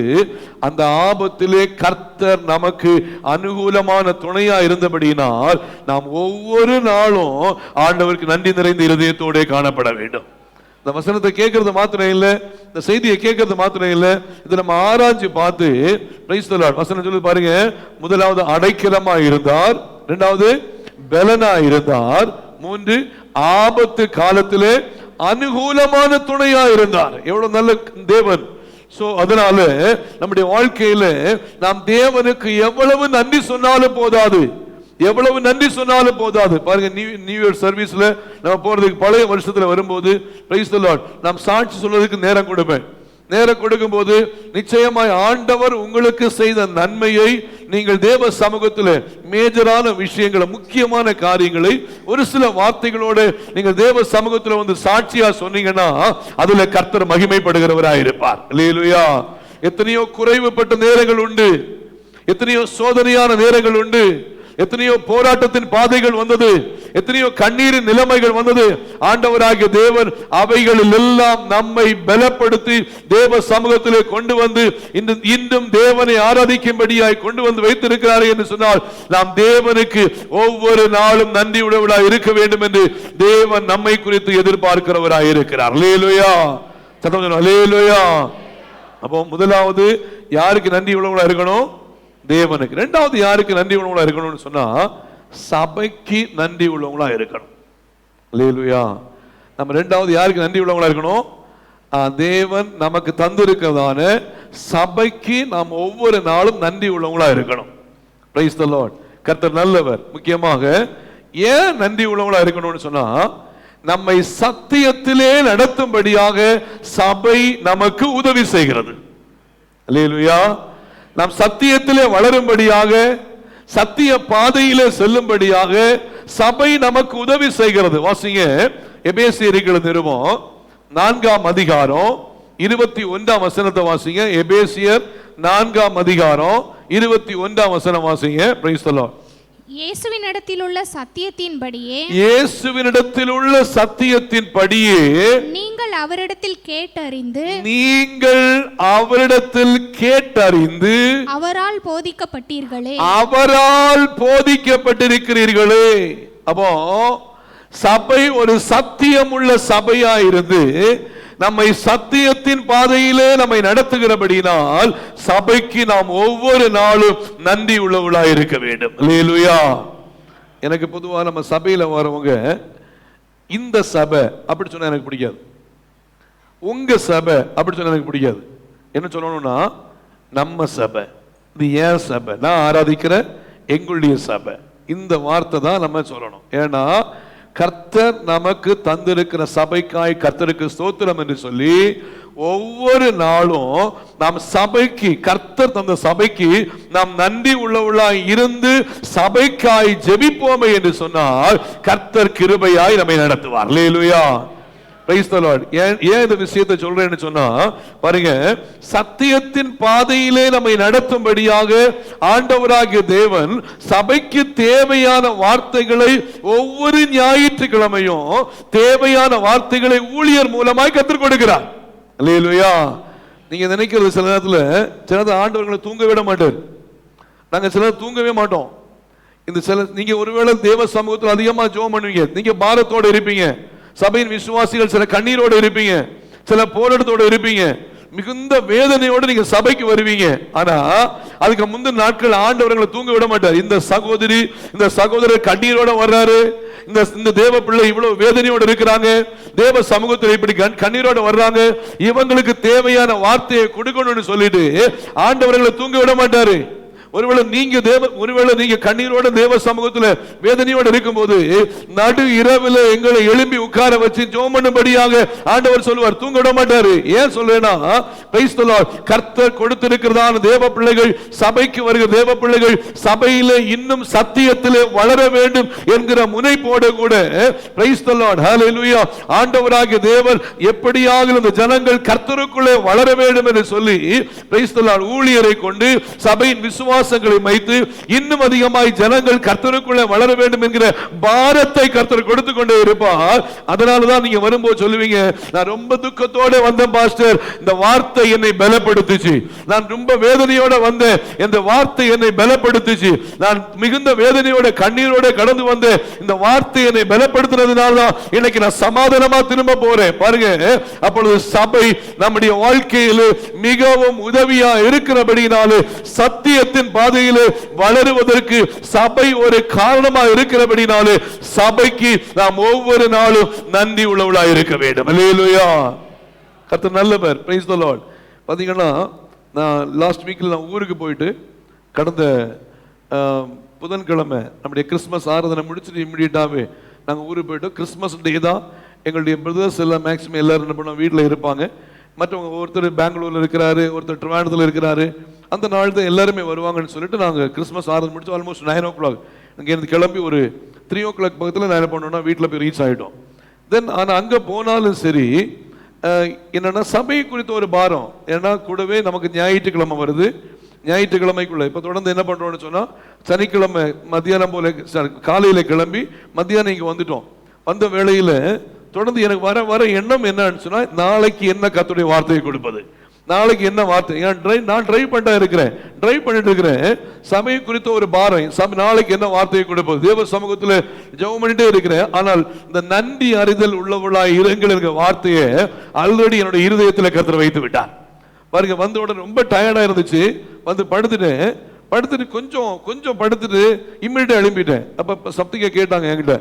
அந்த ஆபத்திலே கர்த்தர் நமக்கு அனுகூலமான துணையா இருந்தபடியினால் நாம் ஒவ்வொரு நாளும் ஆண்டவருக்கு நன்றி நிறைந்த இருதயத்தோட காணப்பட வேண்டும். இந்த வசனத்தை கேட்கறது மாத்திரம் இல்லை, இந்த செய்தியை கேட்கறது மாத்திரம் இல்லை, இதை நம்ம ஆராய்ச்சி பார்த்து பிரைஸ் தி லார்ட். வசனம் சொல்லி பாருங்க, முதலாவது அடைக்கலமா இருந்தார், இரண்டாவது பலனா இருந்தார், மூன்று ஆபத்து காலத்திலே அனுகூலமான துணையா இருந்தார். எவ்வளவு நல்ல தேவன். சோ அதனால நம்முடைய வாழ்க்கையில நாம் தேவனுக்கு எவ்வளவு நன்றி சொன்னாலும் போதாது, எவ்வளவு நன்றி சொன்னாலும் போதாது. பாருங்க, நியூ இயர் சர்வீஸ்ல நம்ம போறதுக்கு பழைய வருஷத்துல வரும்போது பிரைஸ் தி லார்ட் நாம் சாட்சி சொல்றதுக்கு நேரம் கொடுப்பேன். நேரம் கொடுக்கும் போது நிச்சயமாய் ஆண்டவர் உங்களுக்கு செய்த நன்மையை நீங்கள் தேவ சமூகத்தில் மேஜரான விஷயங்களை, முக்கியமான காரியங்களை ஒரு சில வார்த்தைகளோடு நீங்கள் தேவ சமூகத்தில் வந்து சாட்சியா சொன்னீங்கன்னா அதுல கர்த்தர் மகிமைப்படுகிறவராய் இருப்பார். அல்லேலூயா. எத்தனையோ குறைவுபட்ட நேரங்கள் உண்டு, எத்தனையோ சோதனையான நேரங்கள் உண்டு, எத்தனையோ போராட்டத்தின் பாதைகள் வந்தது, எத்தனையோ கண்ணீரின் நிலைமைகள் வந்தது. ஆண்டவராகிய தேவன் அவைகளில் எல்லாம் நம்மை பலப்படுத்தி தேவ சமூகத்திலே கொண்டு வந்து இன்றும் தேவனை ஆராதிக்கும்படியாய் கொண்டு வந்து வைத்திருக்கிறார் என்று சொன்னால் நாம் தேவனுக்கு ஒவ்வொரு நாளும் நன்றி உடையவராய் இருக்க வேண்டும் என்று தேவன் நம்மை குறித்து எதிர்பார்க்கிறவராய் இருக்கிறார். அல்லேலூயா. சத்தம் சொல்லுங்க, அல்லேலூயா. அப்போ முதலாவது யாருக்கு நன்றி உடையவராய் இருக்கணும்? தேவனுக்கு. இரண்டாவது யாருக்கு நன்றி உள்ளவங்களா இருக்கணும்னு சொன்னா சபைக்கு நன்றி உள்ளவங்களா இருக்கணும். அல்லேலூயா. நம்ம இரண்டாவது யாருக்கு நன்றி உள்ளவங்களா இருக்கணும்? தேவன் நமக்கு தந்திருக்கிறதான சபைக்கு நாம் ஒவ்வொரு நாளும் நன்றி உள்ளவங்களா இருக்கணும். Price the Lord. கர்த்தர் நல்லவர். முக்கியமாக ஏன் நன்றி உள்ளவங்களா இருக்கணும்னு சொன்னா நம்மை சத்தியத்திலே நடத்தும்படியாக சபை நமக்கு உதவி செய்கிறது. அல்லேலூயா. நாம் சத்தியத்திலே வளரும்படியாக, சத்திய பாதையிலே செல்லும்படியாக சபை நமக்கு உதவி செய்கிறது. வாசிங்க, எபேசியர்கள் நிருபம் 4ஆம் அதிகாரம் 21ஆம் வசனத்தை வாசிங்க. எபேசியர் 4ஆம் அதிகாரம் 21ஆம் வசனம் வாசிங்க. Praise the lord. இயேசுவினிடத்தில் உள்ள சத்தியத்தின்படியே, இயேசுவினிடத்தில் உள்ள சத்தியத்தின்படியே நீங்கள் அவரிடத்தில் கேட்டறிந்து, நீங்கள் அவரிடத்தில் கேட்டறிந்து அவரால் போதிக்கப்பட்டீர்களே, அவரால் போதிக்கப்பட்டிருக்கிறீர்களே. அப்போ சபை ஒரு சத்தியம் உள்ள சபையா இருந்து நம்மை சத்தியத்தின் பாதையிலே நம்மை நடத்துகிறபடினால் சபைக்கு நாம் ஒவ்வொரு நாளும் நன்றி உள்ளவர்களாக இருக்க வேண்டும். அல்லேலூயா. எனக்கு பொதுவா நம்ம சபையில வரவங்க இந்த சபை அப்படி சொன்னா எனக்கு பிடிக்காது, உங்க சபை அப்படி சொன்னா எனக்கு பிடிக்காது. என்ன சொல்லணும்னா நம்ம சபை, இது ஏன் சபை, நான் ஆராதிக்கிற எங்களுடைய சபை, இந்த வார்த்தை தான் நம்ம சொல்லணும். ஏன்னா கர்த்தர் நமக்கு தந்திருக்கிற சபைக்காய் கர்த்தருக்கு ஸ்தோத்திரம் என்று சொல்லி ஒவ்வொரு நாளும் நாம் சபைக்கு, கர்த்தர் தந்த சபைக்கு நாம் நன்றி உள்ளவர்களாய் இருந்து சபைக்காய் ஜெபிப்போமே என்று சொன்னால் கர்த்தர் கிருபையாய் நம்மை நடத்துவார். அல்லேலூயா. Praise the lord. ஏன் இந்த விஷயத்தை சொல்றேன்னு சொன்னா பாருங்க, சத்தியத்தின் பாதையிலே நம்மை நடத்தும்படியாக ஆண்டவராகிய தேவன் சபைக்கு தேவையான வார்த்தைகளை ஒவ்வொரு ஞாயிற்றுக்கிழமையும் தேவையான வார்த்தைகளை ஊழியர் மூலமாய் கற்றுக் கொடுக்கிறார். அல்லேலூயா. நீங்க நினைக்கிறது சில நேரத்தில் ஆண்டவர்களை தூங்க விட மாட்டார். நாங்க சில தூங்கவே மாட்டோம். இந்த நீங்க ஒருவேளை தேவ சமூகத்தில் அதிகமா ஜெபம் பண்ணுவீங்க, நீங்க பாரத்தோட இருப்பீங்க. சபையின் விசுவாசிகள் சில கண்ணீரோடு இருப்பீங்க, சில போராட்டத்தோடு இருப்பீங்க, மிகுந்த வேதனையோடு நீங்க சபைக்கு வருவீங்க. ஆனா அதுக்கு முந்தின நாட்கள் ஆண்டவர்களை தூங்க விட மாட்டார். இந்த சகோதரி, இந்த சகோதரர் கண்ணீரோட வர்றாரு, இந்த தேவ பிள்ளை இவ்வளவு வேதனையோடு இருக்கிறாங்க, தேவ சமூகத்தில் இப்படி கண்ணீரோட வர்றாங்க, இவங்களுக்கு தேவையான வார்த்தையை கொடுக்கணும்னு சொல்லிட்டு ஆண்டவர்களை தூங்க விட மாட்டாரு. ஒருவேளை நீங்க கண்ணீரோட தேவ சமூகத்தில் வேதனையோடு இருக்கும்போது நடு இரவில் எங்களை எழும்பி உட்கார வச்சு ஜெபம் பண்ணும்படியாக ஆண்டவர் சொல்லுவார், தூங்க விட மாட்டாரு. ஏன் சொல்றேன்னா பிரைஸ் தி லார்ட், கர்த்தர் கொடுத்திருக்கிறதான தேவ பிள்ளைகள், சபைக்கு வருகிற தேவ பிள்ளைகள் சபையிலே இன்னும் சத்தியத்திலே வளர வேண்டும் என்கிற முனைப்போடு கூட பிரைஸ் தி லார்ட், ஹalleluya, ஆண்டவராகிய தேவன் எப்படியாக இந்த ஜனங்கள் கர்த்தருக்குள்ளே வளர வேண்டும் என்று சொல்லி பிரைஸ் தி லார்ட் ஊழியரை கொண்டு சபையின் விசுவாச வைத்து இன்னும் அதிகமாய் ஜனங்கள் கர்த்தருக்குள்ளே வளர வேண்டும் என்கிற பாரத்தை கர்த்தர் கொடுத்து கொண்டே இருப்பார். அதனாலதான் நீங்க வரும்போது சொல்லுவீங்க, நான் ரொம்ப துக்கத்தோட வந்தேன் பாஸ்டர், இந்த வார்த்தை என்னை பலப்படுத்துச்சு. நான் ரொம்ப வேதனையோட வந்தேன், இந்த வார்த்தை என்னை பலப்படுத்துச்சு. நான் மிகுந்த வேதனையோட கண்ணீரோட கடந்து வந்தேன், இந்த வார்த்தை என்னை பலப்படுத்தினதுனால தான் இன்னைக்கு நான் சமாதானமா திரும்ப போறேன். பாருங்க, அப்பொழுது சபை நம்முடைய வாழ்க்கையில் மிகவும் உதவியா இருக்கிறபடினாலே சத்தியத்தின் கிறிஸ்துவின் பாதையிலே வளருவதற்கு சபை ஒரு காரணமா இருக்கிறபடினாலே சபைக்கு நாம் ஒவ்வொரு நாளும் நன்றி உள்ளவளாய் இருக்க வேண்டும். அல்லேலூயா. கர்த்தர் நல்லவர். Price the Lord. பாத்தீங்கன்னா நான் லாஸ்ட் வீக்ல நான் ஊருக்கு போயிட்டு கடந்த புதன்கிழமை நம்முடைய கிறிஸ்மஸ் ஆராதனை முடிச்சுட்டு இம்மிடியட்டாவே நாங்கள் ஊருக்கு போயிட்டோம். கிறிஸ்மஸ் டே தான். எங்களுடைய பிரதர்ஸ் எல்லாம் மேக்ஸிமம் எல்லாரும் என்ன பண்ணுவோம், வீட்டில் இருப்பாங்க. மற்றவங்க ஒருத்தர் பெங்களூரில் இருக்கிறாரு, ஒருத்தர் ட்ரிவாண்டத்தில் இருக்கிறாரு. அந்த நாள் தான் எல்லாருமே வருவாங்கன்னு சொல்லிட்டு நாங்கள் கிறிஸ்மஸ் ஆராதனை முடிச்சு ஆல்மோஸ்ட் 9 o'clock இங்கேருந்து கிளம்பி ஒரு 3 o'clock பக்கத்தில் நான் என்ன பண்ணோன்னா வீட்டில் போய் ரீச் ஆகிட்டோம். தென் ஆனால் அங்கே போனாலும் சரி என்னென்னா சபை குறித்த ஒரு பாரம். ஏன்னா கூடவே நமக்கு ஞாயிற்றுக்கிழமை வருது. ஞாயிற்றுக்கிழமைக்குள்ள இப்போ தொடர்ந்து என்ன பண்ணுறோம்னு சொன்னால் சனிக்கிழமை மத்தியானம் போல காலையில் கிளம்பி மத்தியானம் இங்கே வந்துட்டோம். வந்த வேளையில் தொடர்ந்து எனக்கு வர வர எண்ணம் என்னன்னு சொன்னால் நாளைக்கு என்ன கர்த்தருடைய வார்த்தையை கொடுப்பது, நாளைக்கு என்ன வார்த்தை. நான் டிரைவ் பண்ணிட்டு இருக்கிறேன். சபை குறித்த ஒரு பாரம், நாளைக்கு என்ன வார்த்தையை கொடுப்பது. தேவ சமூகத்தில் ஜெபம் பண்ணிட்டே இருக்கிறேன். ஆனால் இந்த நன்றி அறிதல் உள்ளவளாய் இருங்கள் என்கிற வார்த்தையை ஆல்ரெடி என்னுடைய இருதயத்தில் கர்த்தர் வைத்து விட்டார். பாருங்க, வந்த உடனே ரொம்ப டயர்டா இருந்துச்சு. வந்து படுத்துட்டு கொஞ்சம் படுத்துட்டு இம்மிடியா எழும்பிட்டேன். அப்ப சப்திகா கேட்டாங்க என்கிட்ட,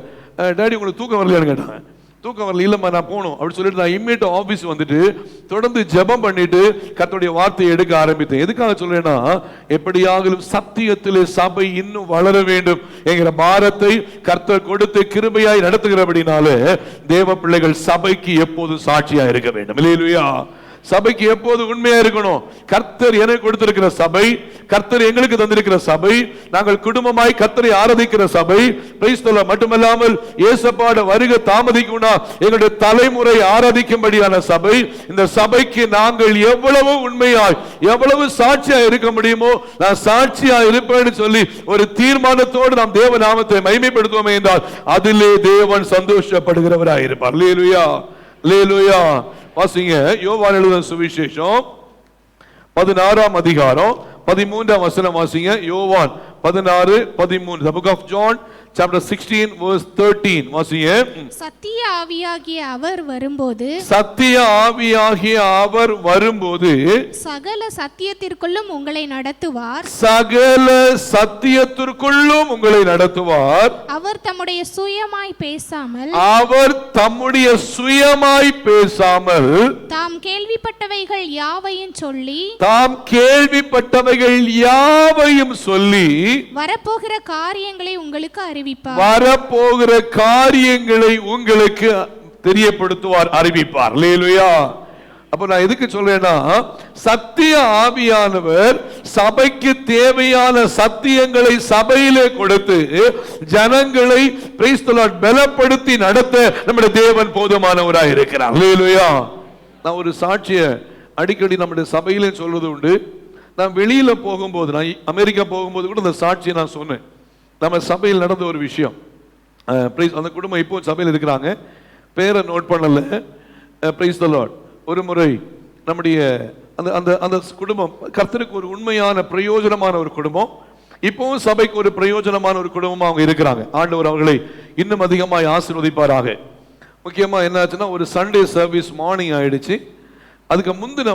டாடி உங்களுக்கு தூக்கம் வரலையான்னு கேட்டாங்க. தூக்கம் வரல, இல்லம்மா நான் போகணும் அப்படின்னு சொல்லிட்டு நான் இம்மிடியா ஆபீஸ் வந்துட்டு தொடர்ந்து ஜெபம் பண்ணிட்டு கர்த்தருடைய வார்த்தையை எடுக்க ஆரம்பித்தேன். எதுக்காக சொல்றேன்னா, எப்படியாகிலும் சத்தியத்திலே சபை இன்னும் வளர வேண்டும் என்கிற பாரத்தை கர்த்தர் கொடுத்து கிருபையாய் நடத்துகிறபடினாலே தேவ பிள்ளைகள் சபைக்கு எப்போதும் சாட்சியா இருக்க வேண்டும். அல்லேலூயா. சபைக்கு எப்போது உண்மையா இருக்கணும். கர்த்தர் எனக்கு கொடுத்திருக்கிற சபை, கர்த்தர் எங்களுக்கு தந்திருக்கிற சபை, நாங்கள் குடும்பமாய் கர்த்தரை ஆராதிக்கிற சபை. Price the Lord. மட்டுமல்லாமல் இயேசுவோட வருகை தாமதிக்கும்னா எங்களுடைய தலைமுறை ஆராதிக்கும்படியான சபை. இந்த சபைக்கு நாங்கள் எவ்வளவு உண்மையாய் எவ்வளவு சாட்சியா இருக்க முடியுமோ நான் சாட்சியா இருப்பேன்னு சொல்லி ஒரு தீர்மானத்தோடு நாம் தேவ நாமத்தை மகிமைப்படுத்துவோமே என்றால் அதிலே தேவன் சந்தோஷப்படுகிறவராய் இருப்பார். அல்லேலூயா, அல்லேலூயா. வாசிங்க யோவான் எழுதின சுவிசேஷம் 16ஆம் அதிகாரம் 13ஆம் வசனம் வாசிங்க. யோவான் 16:13. The book of John chapter 16 verse 13 வாசிங்க. சத்திய ஆவியாகிய அவர் வரும்போது சகல சத்தியத்திற்குள்ளும் உங்களை நடத்துவார். அவர் தம்முடைய சுயமாய் பேசாமல் தாம் கேள்விப்பட்டவைகள் யாவையும் சொல்லி வரப்போகிற காரியங்களை உங்களுக்கு தெரியப்படுத்துவார், அறிவிப்பார். அல்லேலூயா. அப்ப நான் எதுக்கு சொல்றேன்னா, சத்திய ஆவியானவர் சபைக்கு தேவையான சத்தியங்களை சபையிலே கொடுத்து ஜனங்களை பிரைஸ் தி லார்ட் பலப்படுத்தி நடத்த நம்முடைய தேவன் போதுமானவராய் இருக்கிறார். அல்லேலூயா. நான் ஒரு சாட்சியை அடிக்கடி நம்முடைய சபையிலே சொல்றது உண்டு. நான் வெளியில போகும்போது, நான் அமெரிக்கா போகும்போது கூட அந்த சாட்சியை நான் சொன்னேன். நம்ம சபையில் நடந்த ஒரு விஷயம். அந்த குடும்பம் இப்போ சபையில் இருக்கிறாங்க, பேரை நோட் பண்ணல. Price the Lord. ஒரு முறை நம்முடைய அந்த குடும்பம் கர்த்தருக்கு ஒரு உண்மையான பிரயோஜனமான ஒரு குடும்பம். இப்போவும் சபைக்கு ஒரு பிரயோஜனமான ஒரு குடும்பமா அவங்க இருக்கிறாங்க. ஆண்டவர் அவர்களை இன்னும் அதிகமாக ஆசீர்வதிப்பாராக. முக்கியமா என்ன ஆச்சுன்னா, ஒரு சண்டே சர்வீஸ் மார்னிங் ஆயிடுச்சு. அதுக்கு முந்தின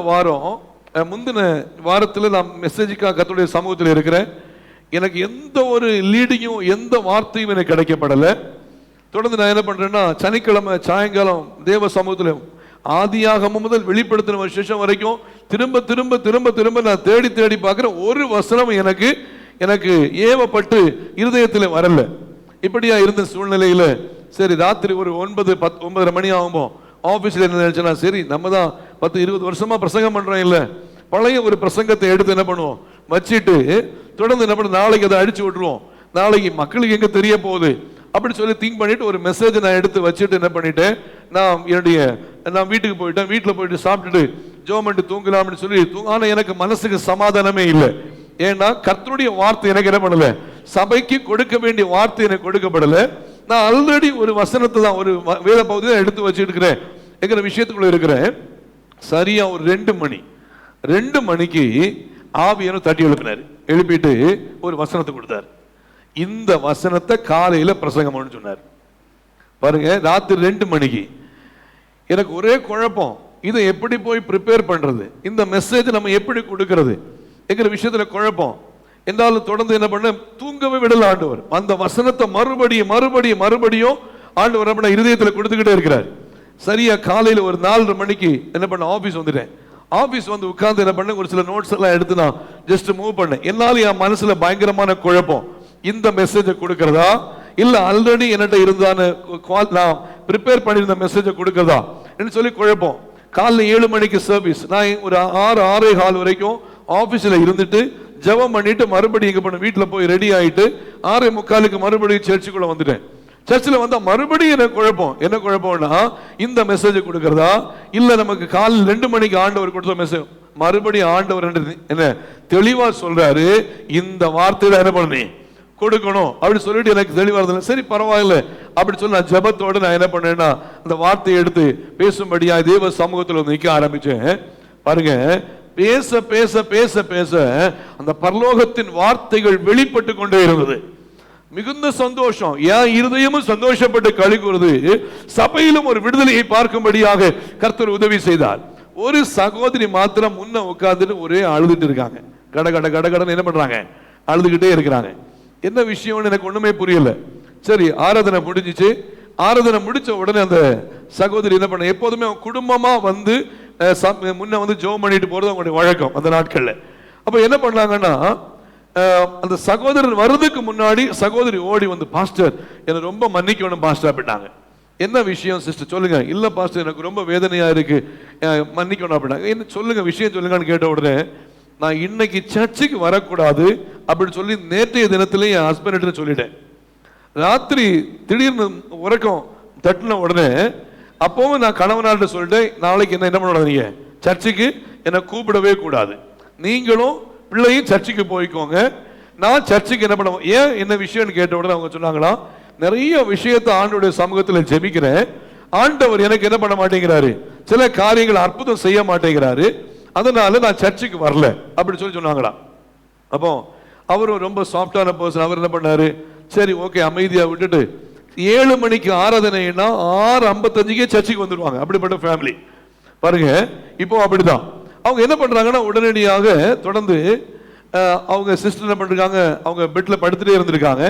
வாரத்தில் நான் மெசேஜுக்காக கர்த்தருடைய சமூகத்தில் இருக்கிறேன். எனக்கு எந்த ஒரு லீடிங்கும் எந்த வார்த்தையும் எனக்கு கிடைக்கப்படலை. தொடர்ந்து நான் என்ன பண்றேன்னா, சனிக்கிழமை சாயங்காலம் தேவ சமூகத்தில் ஆதியாகமம் முதல் வெளிப்படுத்தின விசேஷம் வரைக்கும் திரும்ப திரும்ப திரும்ப திரும்ப நான் தேடி தேடி பார்க்கிறேன். ஒரு வசனம் எனக்கு ஏவப்பட்டு இருதயத்தில் வரல. இப்படியா இருந்த சூழ்நிலையில சரி ராத்திரி ஒரு 9-9:30 மணி ஆகும்போது ஆபீஸ்ல என்ன நினைச்சேன்னா, சரி நம்ம தான் 10-20 வருஷமா பிரசங்கம் பண்றோம் இல்ல, பழைய ஒரு பிரசங்கத்தை எடுத்து என்ன பண்ணுவோம் வச்சுட்டு தொடர்ந்து என்ன பண்ண, நாளைக்கு அதை அடிச்சு விட்டுருவோம், நாளைக்கு மக்களுக்கு எங்க தெரிய போகுது அப்படி சொல்லி திங்க் பண்ணிட்டு ஒரு மெசேஜ் நான் எடுத்து வச்சுட்டு என்ன பண்ணிட்டேன், நான் வீட்டுக்கு போயிட்டேன். வீட்டில் போயிட்டு சாப்பிட்டுட்டு ஜோமண்டு தூங்கலாம்னு சொல்லி ஆனா எனக்கு மனசுக்கு சமாதானமே இல்லை. ஏன்னா கர்த்தருடைய வார்த்தை எனக்கு என்ன பண்ணல, சபைக்கு கொடுக்க வேண்டிய வார்த்தை எனக்கு கொடுக்கப்படல. நான் ஆல்ரெடி ஒரு வசனத்தை தான் ஒரு வேத பகுதியை எடுத்து வச்சுட்டு இருக்கிறேன் என்கிற விஷயத்துக்குள்ள இருக்கிறேன். சரியா ஒரு 2 மணிக்கு ஆவியானவர் தட்டி எழுப்பிட்டு ஒரு வசனத்தை கொடுத்தார். இந்த வசனத்தை காலையில பிரசங்கம்னு சொன்னார். பாருங்க, ராத்திரி 2 மணிக்கு. எனக்கு ஒரே குழப்பம், இதை எப்படி போய் ப்ரிப்பேர் பண்றது, இந்த மெசேஜ் நம்ம எப்படி கொடுக்கிறது என்கிற விஷயத்துல குழப்பம். என்றாலும் தொடர்ந்து என்ன பண்ண, தூங்கவே விடல ஆண்டவர். அந்த வசனத்தை மறுபடியும் மறுபடியும் மறுபடியும் ஆண்டவர் என்ன பண்ண, இருதயத்தில் கொடுத்துக்கிட்டே இருக்கிறார். சரியா காலையில் ஒரு 4:30 மணிக்கு என்ன பண்ண, ஆபீஸ் வந்துட்டேன். ஆபீஸ் வந்து உட்கார்ந்து என்ன பண்ண, ஒரு சில நோட்ஸ் எல்லாம் எடுத்து நான் ஜஸ்ட் மூவ் பண்ணேன். என்னால என் மனசுல பயங்கரமான குழப்பம், இந்த மெசேஜை கொடுக்கறதா இல்ல ஆல்ரெடி என்கிட்ட இருந்தான்னு நான் ப்ரிப்பேர் பண்ணியிருந்த மெசேஜை கொடுக்கறதா என்று சொல்லி குழப்பம். காலைல 7 மணிக்கு சர்வீஸ். நான் ஒரு 6:15 வரைக்கும் ஆபீஸ்ல இருந்துட்டு ஜெபம் பண்ணிட்டு மறுபடியும் எங்க பண்ண, வீட்டுல போய் ரெடி ஆயிட்டு 6:45க்கு மறுபடியும் சர்ச்சுக்குள்ள வந்துட்டேன். சர்ச்சில் வந்தா மறுபடியும் என்ன குழப்பம், என்ன குழப்பம்னா இந்த மெசேஜ் கொடுக்கறதா இல்ல நமக்கு காலையில் 2 மணிக்கு ஆண்டவர் கொடுத்த மெசேஜ். மறுபடியும் ஆண்டவர் என்ன தெளிவா சொல்றாரு, இந்த வார்த்தையில என்ன பண்ணி கொடுக்கணும் அப்படி சொல்லிட்டு எனக்கு தெளிவா இருந்தது. சரி பரவாயில்ல அப்படி சொல்லி நான் ஜெபத்தோடு நான் என்ன பண்ணேன்னா அந்த வார்த்தையை எடுத்து பேசும்படியா தேவ சமூகத்தில் வந்து நிற்க ஆரம்பிச்சேன். பாருங்க, பேச பேச பேச பேச அந்த பரலோகத்தின் வார்த்தைகள் வெளிப்பட்டு கொண்டே இருந்தது. மிகுந்த சந்தோஷம், என் இருதயமும் சந்தோஷப்பட்டு களி கூறுது. சபையிலும் ஒரு விடுதலையை பார்க்கும்படியாக கர்த்தர் உதவி செய்தார். ஒரு சகோதரி மாத்திரம் முன்ன உட்கார்ந்துட்டு ஒரே அழுதுட்டு இருக்காங்க. கட கட கட கடன் என்ன பண்றாங்க, அழுதுகிட்டே இருக்கிறாங்க. என்ன விஷயம்னு எனக்கு ஒண்ணுமே புரியல. சரி ஆராதனை முடிஞ்சிச்சு. ஆராதனை முடிச்ச உடனே அந்த சகோதரி என்ன பண்ண, எப்போதுமே குடும்பமா வந்து முன்ன வந்து ஜெபம் பண்ணிட்டு போறது அவங்களுடைய வழக்கம் அந்த நாட்கள்ல. அப்ப என்ன பண்ணாங்கன்னா, அந்த சகோதரர் வர்றதுக்கு முன்னாடி சகோதரி ஓடி வந்து, பாஸ்டர் என்ன ரொம்ப மன்னிக்கணும் பாஸ்டர் அப்படின்னாங்க. என்ன விஷயம் சிஸ்டர் சொல்லுங்க. இல்ல பாஸ்டர் எனக்கு ரொம்ப வேதனையா இருக்கு மன்னிக்கணும் அப்படின்னாங்க. என்ன சொல்லுங்க விஷயம் சொல்லுங்கன்னு கேட்ட உடனே, நான் இன்னைக்கு சர்ச்சுக்கு வரக்கூடாது அப்படின்னு சொல்லி நேற்றைய தினத்திலே என் ஹஸ்பண்ட் சொல்லிட்டேன். ராத்திரி திடீர்னு உறக்கம் தட்டின உடனே அப்பவும் நான் கணவனாட்ட சொல்லிட்டேன், நாளைக்கு என்ன பண்ணக்கூடாது, நீங்க சர்ச்சுக்கு என்னை கூப்பிடவே கூடாது, நீங்களும் பிள்ளையும் சர்ச்சுக்கு போய்க்கோங்க, நான் சர்ச்சுக்கு என்ன பண்ணுவோம். ஏன் என்ன விஷயம்னு கேட்ட உடனே அவங்க சொன்னாங்களா, நிறைய விஷயத்தை ஆண்டவருடைய சமூகத்தில் ஜெபிக்கிறேன், ஆண்டவர் எனக்கு என்ன பண்ண மாட்டேங்கிறாரு, சில காரியங்கள் அற்புதம் செய்ய மாட்டேங்கிறாரு, அதனால நான் சர்ச்சுக்கு வரல அப்படி சொல்லி சொன்னாங்களா. அப்போ அவரும் ரொம்ப சாஃப்டான பர்சன். அவர் என்ன பண்ணாரு, சரி ஓகே அமைதியா விட்டுட்டு 7 மணிக்கு ஆராதனைனா 6:55க்கே சர்ச்சுக்கு வந்துடுவாங்க. அப்படிப்பட்ட ஃபேமிலி பாருங்க. இப்போ அப்படிதான் அவங்க என்ன பண்றாங்கன்னா, உடனடியாக தொடர்ந்து அவங்க சிஸ்டர் என்ன பண்றாங்க, அவங்க பெட்ல படுத்துட்டே இருந்திருக்காங்க.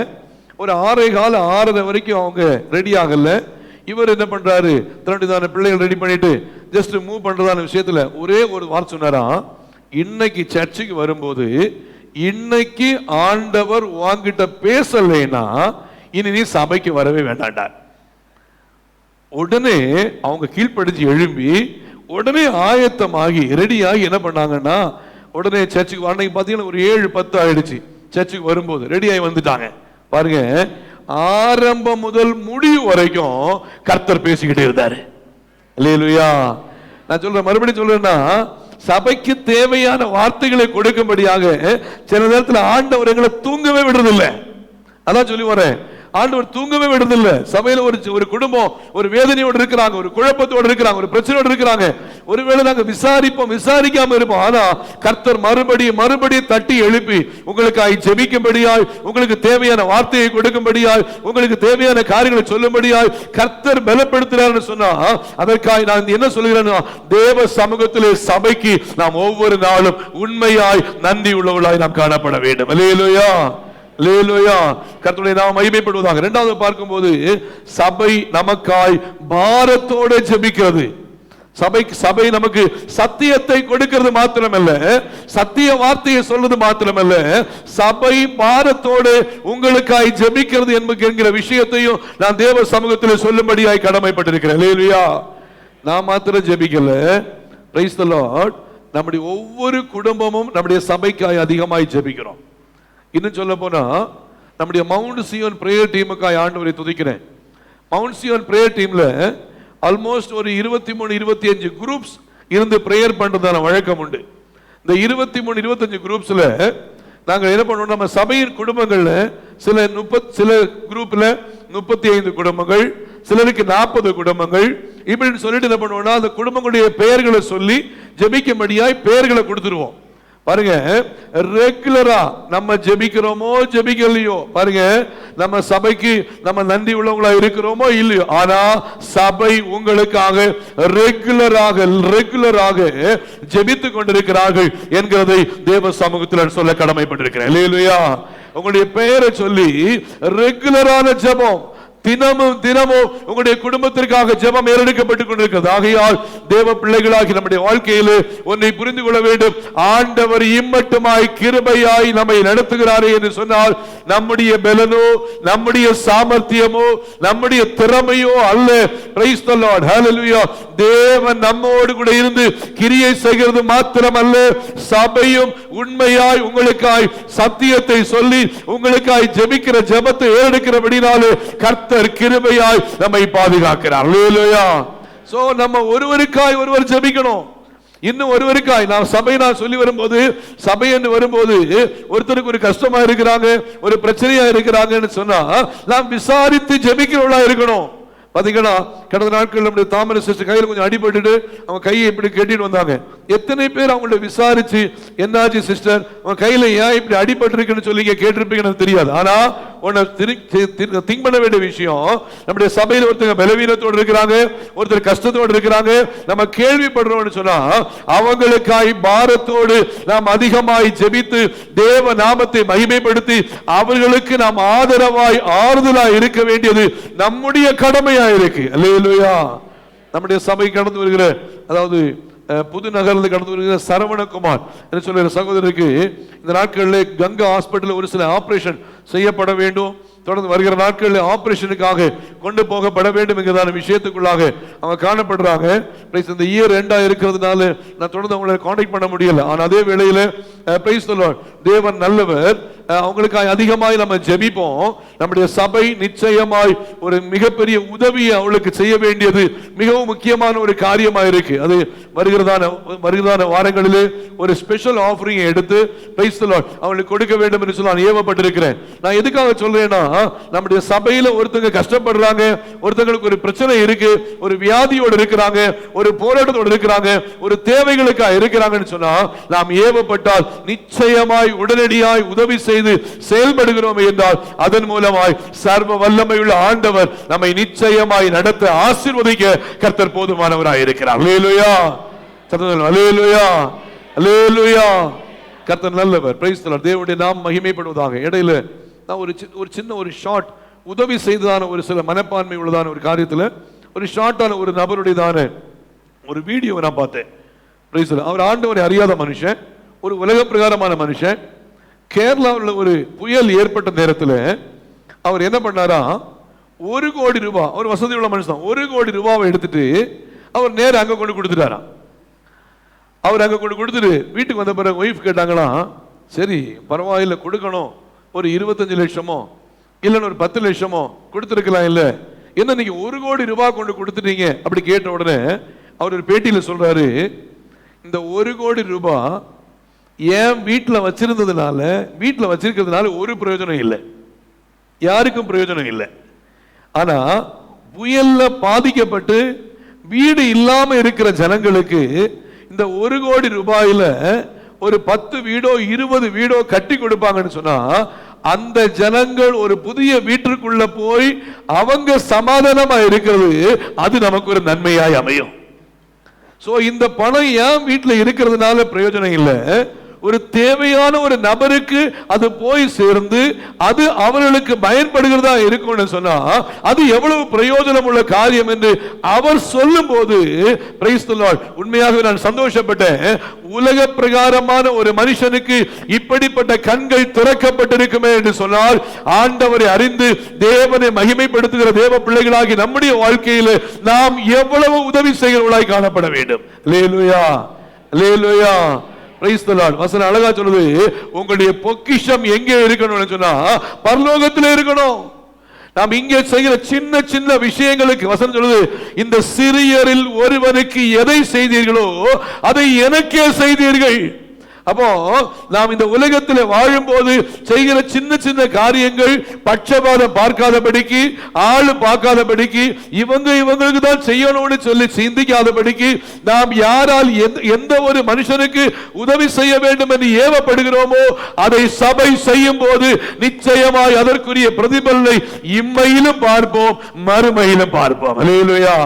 ஒரு 6:15 6:30 வரைக்கும் அவங்க ரெடி ஆகல. இவர் என்ன பண்றாரு, தன்னுடைய பிள்ளைகள் ரெடி பண்ணிட்டு ஜஸ்ட் மூவ் பண்றதான விஷயத்துல ஒரே ஒரு வார்த்தை சொன்னாரா, இன்னைக்கு சர்ச்சுக்கு வரும்போது இன்னைக்கு ஆண்டவர் வாங்கிட்ட பேசலைன்னா இனி நீ சபைக்கு வரவே வேண்டாண்டார். உடனே அவங்க கீழ்ப்படிஞ்சு எழும்பி உடனே ஆயத்தமாகி ரெடியாகி என்ன பண்ணாங்கன்னா, உடனே சர்ச்சுக்கு அன்னைக்கு பாத்தீங்கன்னா ஒரு 7:10 ஆயிடுச்சு. சர்ச்சுக்கு வரும்போது ரெடியாகி வந்துட்டாங்க. பாருங்க, ஆரம்பம் முதல் முடிவு வரைக்கும் கர்த்தர் பேசிக்கிட்டே இருந்தாரு. அல்லேலூயா. நான் சொல்றேன், மறுபடியும் சொல்றேன்னா, சபைக்கு தேவையான வார்த்தைகளை கொடுக்கும்படியாக சில நேரத்தில் ஆண்டவர் எங்களை தூங்கவே விடுறதில்லை. அதான் சொல்லி வரேன், ஆண்டவர் தூங்கவே விடுறதில்லை. சபையில ஒரு குடும்பம் ஒரு வேதனையோடு இருக்கிறாங்க, ஒரு குழப்பத்தோடு இருக்கிறாங்க, ஒரு பிரச்சனையோடு இருக்கிறாங்க. ஒருவேளை நாங்க விசாரிக்காம இருப்போம். ஆனா கர்த்தர் மறுபடியும் தட்டி எழுப்பி உங்களுக்காய் ஜெபிக்கும்படியாய், உங்களுக்கு தேவையான வார்த்தையை கொடுக்கும்படியாய், உங்களுக்கு தேவையான காரியங்களை சொல்லும்படியாய் கர்த்தர் பலப்படுத்துறாருன்னு சொன்னா, அதற்காக நான் என்ன சொல்கிறேன்னா, தேவ சமூகத்திலே சபைக்கு நாம் ஒவ்வொரு நாளும் உண்மையாய் நன்றி உள்ளவர்களாய் நாம் காணப்பட வேண்டும். அல்லேலூயா, அல்லேலூயா. கர்த்தருடைய நாமம் மகிமைப்படுவதாக. இரண்டாவது பார்க்கும்போது, சபை நமக்காய் பாரத்தோடு ஜெபிக்கிறது. சபை நமக்கு சத்தியத்தை கொடுக்கிறது மாத்திரமல்ல, சத்திய வார்த்தையை சொல்றது மாத்திரமல்ல, சபை பாரத்தோடு உங்களுக்காய் ஜெபிக்கிறது என்கிற விஷயத்தையும் நான் தேவ சமூகத்தில் சொல்லும்படியாய் கடமைப்பட்டிருக்கிறேன். அல்லேலூயா. நான் மாத்திரம் ஜெபிக்கல, பிரைஸ் தி லார்ட், நம்முடைய ஒவ்வொரு குடும்பமும் நம்முடைய சபைக்காய் அதிகமாய் ஜெபிக்கிறோம். இன்னும் சொல்ல போனா, நம்முடைய மவுண்ட் சியோன் பிரேயர் டீமுக்காய் ஆண்டவரை துதிக்கிறேன். மவுண்ட் சியோன் பிரேயர் டீம்ல ஆல்மோஸ்ட் ஒரு 23-25 குரூப்ஸ் இருந்து பிரேயர் பண்றதான வழக்கம் உண்டு. இந்த 23-25 குரூப்ஸ்ல நாங்க என்ன பண்ணுவோம், நம்ம சபையின் குடும்பங்கள்ல சில குரூப்ல 35 குடும்பங்கள், சிலருக்கு 40 குடும்பங்கள், இப்படின்னு சொல்லிட்டு என்ன பண்ணுவோம்னா, அந்த குடும்பங்களுடைய பெயர்களை சொல்லி ஜெபிக்கும்படியாய் பெயர்களை கொடுத்துருவோம். பாருங்க, ரெகுலரா நம்ம ஜெபிக்கிறோமோ ஜெபிக்கலையோ, பாருங்க நம்ம சபைக்கு நம்ம நன்றி உள்ளவங்களா இருக்கிறோமோ இல்லையோ, ஆனா சபை உங்களுக்காக ரெகுலராக ஜெபித்துக் கொண்டிருக்கிறார்கள் என்கிறதை தேவ சமூகத்தில் சொல்ல கடமைப்பட்டிருக்கிறேன். அல்லேலூயா. உங்களுடைய பெயரை சொல்லி ரெகுலரான ஜெபம், தினமும் உங்களுடைய குடும்பத்திற்காக ஜெபம் ஏறெடுக்கப்பட்டுக் கொண்டிருக்கிறது. ஆகையால் தேவ பிள்ளைகளாகி நம்முடைய வாழ்க்கையில் ஒன்றை புரிந்து கொள்ள வேண்டும். ஆண்டவர் இம்மட்டுமாய் கிருபையாய் நம்மை நடத்துகிறாரே என்று சொன்னால் நம்முடைய பலனோ நம்முடைய சாமர்த்தியமோ நம்முடைய திறமையோ அல்ல. பிரைஸ் தி லார்ட், ஹalleluya. தேவன் நம்மோடு கூட இருந்து கிரியை செய்கிறது மாத்திரமல்ல, சபையும் உண்மையாய் உங்களுக்காய் சத்தியத்தை சொல்லி உங்களுக்காய் ஜெபிக்கிற ஜெபத்தை ஏறெடுக்கிறபடினாலே கர்த்தர் கிருபையாய் நம்மை பாதுகாக்கிறார். அல்லேலூயா. சோ நம்ம ஒருவருக்காய் ஒருவர் ஜெபிக்கணும். இன்னும் ஒருவருக்காய் நான் சொல்லி வரும்போது, சபை என்று வரும்போது ஒருத்தருக்கு ஒரு கஷ்டமா இருக்கிறாங்க, ஒரு பிரச்சனையா இருக்கிறாங்கன்னு சொன்னா நாம் விசாரித்து ஜெபிக்கிறவளா இருக்கணும். பாத்தீங்கன்னா கடந்த நாட்கள் நம்முடைய தாமரை சிஸ்டர் கையில் கொஞ்சம் அடிபட்டுட்டு அவங்க கையை இப்படி கட்டிட்டு வந்தாங்க. எத்தனை பேர் அவங்கள விசாரிச்சு என்னாச்சு சிஸ்டர் உங்க கையில ஏன் இப்படி அடிபட்டு இருக்குன்னு சொல்லி கேட்டிருப்பீங்கன்னு தெரியாது. ஆனா திங்க் பண்ண வேண்டிய விஷயம், நம்முடைய சபையில் ஒருத்தர் பலவீனத்தோடு இருக்கிறாங்க, ஒருத்தர் கஷ்டத்தோடு இருக்கிறாங்க. நம்ம கேள்விப்படுறோம்னு சொன்னா அவங்களுக்காய் பாரத்தோடு நாம் அதிகமாய் ஜெபித்து தேவ நாமத்தை மகிமைப்படுத்தி அவர்களுக்கு நாம் ஆதரவாய் ஆறுதலாய் இருக்க வேண்டியது நம்முடைய கடமையா இருக்கு. அல்லேலூயா. நம்முடைய சபை கடந்து வருகிற, அதாவது புது நகரில் கடந்து வருகிற சரவணகுமார் என்று சொல்லுகிற சகோதரருக்கு இந்த நாட்களில் கங்கா ஹாஸ்பிட்டல் ஒரு சில ஆபரேஷன் செய்யப்பட வேண்டும். தொடர்ந்து வருகிற நாட்களில் ஆபரேஷனுக்காக கொண்டு போகப்பட வேண்டும் என்கிறதான விஷயத்துக்குள்ளாக அவங்க காணப்படுறாங்க. இந்த இயர் எண்டா இருக்கிறதுனால நான் தொடர்ந்து அவங்களை கான்டாக்ட் பண்ண முடியல. ஆனால் அதே வேளையில பிரைஸ் தி லார்ட், தேவன் நல்லவர். அவங்களுக்கு அதிகமாய் நம்ம ஜெபிப்போம். நம்முடைய சபை நிச்சயமாய் ஒரு மிகப்பெரிய உதவியை அவளுக்கு செய்ய வேண்டியது மிகவும் முக்கியமான ஒரு காரியமாக இருக்கு. அது வருகிறதான வாரங்களிலே ஒரு ஸ்பெஷல் ஆஃபரிங் எடுத்து பிரைஸ் தி லார்ட் அவங்களுக்கு கொடுக்க வேண்டும் என்று சொல்லி நான் ஏவப்பட்டிருக்கிறேன். நான் எதுக்காக சொல்றேன்னா, நம்முடைய சபையில ஒருத்தங்க கஷ்டப்படுறாங்க, ஒருத்தங்களுக்கு ஒரு பிரச்சனை இருக்கு, ஒரு வியாதியோடு இருக்கிறாங்க, ஒரு போராட்டத்தோடு இருக்கிறாங்க, ஒரு தேவைகளுக்காக இருக்கிறாங்கன்னு சொன்னா நாம் ஏவப்பட்டால் நிச்சயமாய் உடனடியாய் உதவி செய்து செயல்படுகிறோம் என்றால் அதன் மூலமாய் சர்வ வல்லமையுள்ள ஆண்டவர் நம்மை நிச்சயமாய் நடத்த ஆசீர்வதிக்க கர்த்தர் போதுமானவராய் இருக்கிறார். அல்லேலூயா. அல்லேலூயா. அல்லேலூயா. கர்த்தர் நல்லவர். Price the Lord. தேவனுடைய நாமம் மகிமைப்படுவதாக. இடையில நான் ஒரு சின்ன ஒரு ஷார்ட் உதவி செய்ததான ஒரு சில மனப்பான்மை உள்ளதான ஒரு காரியத்தில் ஒரு ஷார்ட்டான ஒரு நபருடையதான ஒரு வீடியோ நான் பார்த்தேன். அவர் ஆண்டவரை அறியாத மனுஷன், ஒரு உலக பிரகாரமான மனுஷன். கேரளாவில் ஒரு புயல் ஏற்பட்ட நேரத்தில் அவர் என்ன பண்ணாரா, 1 கோடி ரூபாய், அவர் வசதி உள்ள மனுஷன், 1 கோடி ரூபாவை எடுத்துட்டு அவர் நேரம் அங்க கொண்டு கொடுத்துட்டாராம். அவர் அங்க கொண்டு கொடுத்துட்டு வீட்டுக்கு வந்த பிறகு ஒய்ஃப் கேட்டாங்களாம், சரி பரவாயில்ல கொடுக்கணும், ஒரு 25 லட்சமோ இல்லைன்னு ஒரு 10 லட்சமோ கொடுத்துருக்கலாம், இல்லை என்ன நீங்க 1 கோடி ரூபாய் கொண்டு கொடுத்துட்டீங்க அப்படி கேட்ட உடனே அவர் ஒரு பேட்டியில சொல்றாரு, இந்த 1 கோடி ரூபாய் ஏன் வீட்டில் வச்சிருக்கிறதுனால ஒரு பிரயோஜனம் இல்லை, யாருக்கும் பிரயோஜனம் இல்லை. ஆனா புயல்ல பாதிக்கப்பட்டு வீடு இல்லாம இருக்கிற ஜனங்களுக்கு இந்த 1 கோடி ரூபாயில ஒரு 10 வீடோ 20 வீடோ கட்டி கொடுப்பாங்கன்னு சொன்னா அந்த ஜனங்கள் ஒரு புதிய வீட்டிற்குள்ள போய் அவங்க சமாதானமா இருக்கிறது, அது நமக்கு ஒரு நன்மையாய் அமையும். சோ இந்த பணம் ஏன் வீட்டில் இருக்கிறதுனால பிரயோஜனம் இல்லை, ஒரு தேவையான ஒரு நபருக்கு அது போய் சேர்ந்து அது அவர்களுக்கு பயன்படுகிறதா இருக்கும்னு சொன்னா அது எவ்வளவு பிரயோஜனம் உள்ள காரியம் என்று அவர் சொல்லும் போது பிரைஸ் தி லார்ட், உண்மையாகவே நான் சந்தோஷப்பட்டேன். உலக பிரகாரமான ஒரு மனுஷனுக்கு இப்படிப்பட்ட கண்கள் திறக்கப்பட்டிருக்குமே என்று சொன்னால் ஆண்டவரை அறிந்து தேவனை மகிமைப்படுத்துகிற தேவ பிள்ளைகளாகி நம்முடைய வாழ்க்கையில் நாம் எவ்வளவு உதவி செய்கிறவர்களாய் காணப்பட வேண்டும். அல்லேலூயா. அல்லேலூயா. வசனம் அழகா சொல்லுது, உங்களுடைய பொக்கிஷம் எங்கே இருக்கணும்னு சொன்னா பரலோகத்தில் இருக்கணும். நாம் இங்கே செய்கிற சின்ன சின்ன விஷயங்களுக்கு வசனம் சொல்லுது, இந்த சிறியரில் ஒருவனுக்கு எதை செய்தீர்களோ அதை எனக்கே செய்தீர்கள். அப்போ நாம் இந்த உலகத்தில் வாழும்போது செய்கிற சின்ன சின்ன காரியங்கள் பட்சபாதம் பார்க்காதபடிக்கு, ஆளு பார்க்காதபடிக்கு, இவங்களுக்கு தான் செய்யணும்னு சொல்லி சிந்திக்காதபடிக்கு, நாம் யாரால் எந்த ஒரு மனுஷனுக்கு உதவி செய்ய வேண்டும் என்று ஏவப்படுகிறோமோ அதை சபை செய்யும் போது நிச்சயமாய் அதற்குரிய பிரதிபலனை இம்மையிலும் பார்ப்போம், மறுமையிலும் பார்ப்போம். அல்லேலூயா.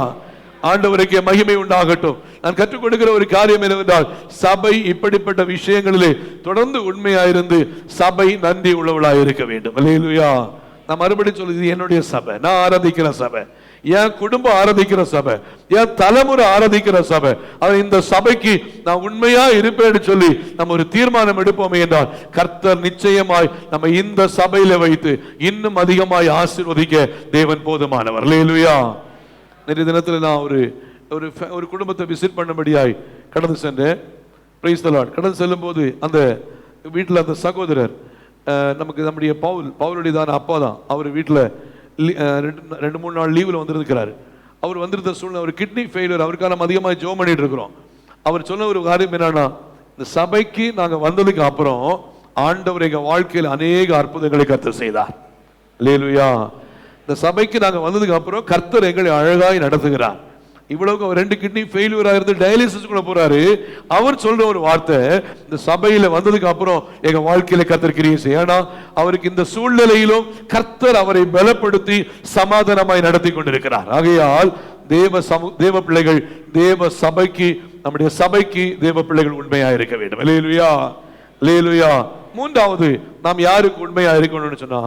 ஆண்டவருக்கு மகிமை உண்டாகட்டும். நான் கற்றுக் கொடுக்கிற ஒரு காரியம் என்னவென்றால், சபை இப்படிப்பட்ட விஷயங்களிலே தொடர்ந்து உண்மையாயிருந்து சபை நன்றி உள்ளவளாக இருக்க வேண்டும். அல்லேலூயா. நான் மறுபடியும் சொல்லுது, என்னுடைய சபை, நான் ஆராதிக்கிற சபை, என் குடும்பம் ஆராதிக்கிற சபை, என் தலைமுறை ஆராதிக்கிற சபை. இந்த சபைக்கு நான் உண்மையா இருப்பேன்னு சொல்லி நம்ம ஒரு தீர்மானம் எடுப்போமே என்றால், கர்த்தர் நிச்சயமாய் நம்ம இந்த சபையில வைத்து இன்னும் அதிகமாய் ஆசீர்வதிக்க தேவன் போதுமானவர். அல்லேலூயா. நேற்றைய தினத்தில் நான் ஒரு குடும்பத்தை விசிட் பண்ணபடியாய் கடந்து சென்றேன். Price the Lord. கடந்து செல்லும் போது அந்த வீட்டில் அந்த சகோதரர் நம்முடைய பவுலுடைய தான் அப்பா தான். அவர் வீட்டில் 2-3 நாள் லீவில் வந்திருக்கிறாரு. அவர் வந்திருந்த சூழ்நிலை, ஒரு கிட்னி ஃபெயிலியர், அவருக்காக நம்ம அதிகமாக ஜெபம் பண்ணிட்டு இருக்கிறோம். அவர் சொன்ன ஒரு காரியம் என்னன்னா, இந்த சபைக்கு நாங்கள் வந்ததுக்கு அப்புறம் ஆண்டவர் எங்கள் வாழ்க்கையில் அநேக அற்புதங்களை கர்த்தர் செய்தார். அல்லேலூயா. இந்த சபைக்கு நாங்கள் வந்ததுக்கு அப்புறம் கர்த்தர் எங்களை அழகாய் நடத்துகிறார். இவ்வளவுக்கு அவர் 2 கிட்னி ஃபெயிலியர் ஆயிருந்து டயாலிசிஸ் கூட போறாரு. அவர் சொல்ற ஒரு வார்த்தை, இந்த சபையில வந்ததுக்கு அப்புறம் எங்க வாழ்க்கையில கர்த்தர் கிரியை செய்ய. ஏன்னா அவருக்கு இந்த சூழ்நிலையிலும் கர்த்தர் அவரை பலப்படுத்தி சமாதானமாய் நடத்தி கொண்டிருக்கிறார். ஆகையால் தேவ பிள்ளைகள், தேவ சபைக்கு, நம்முடைய சபைக்கு தேவ பிள்ளைகள் உண்மையா இருக்க வேண்டும். அல்லேலூயா. அல்லேலூயா. மூன்றாவது, நாம் யாருக்கு உண்மையா இருக்கணும்னு சொன்னா,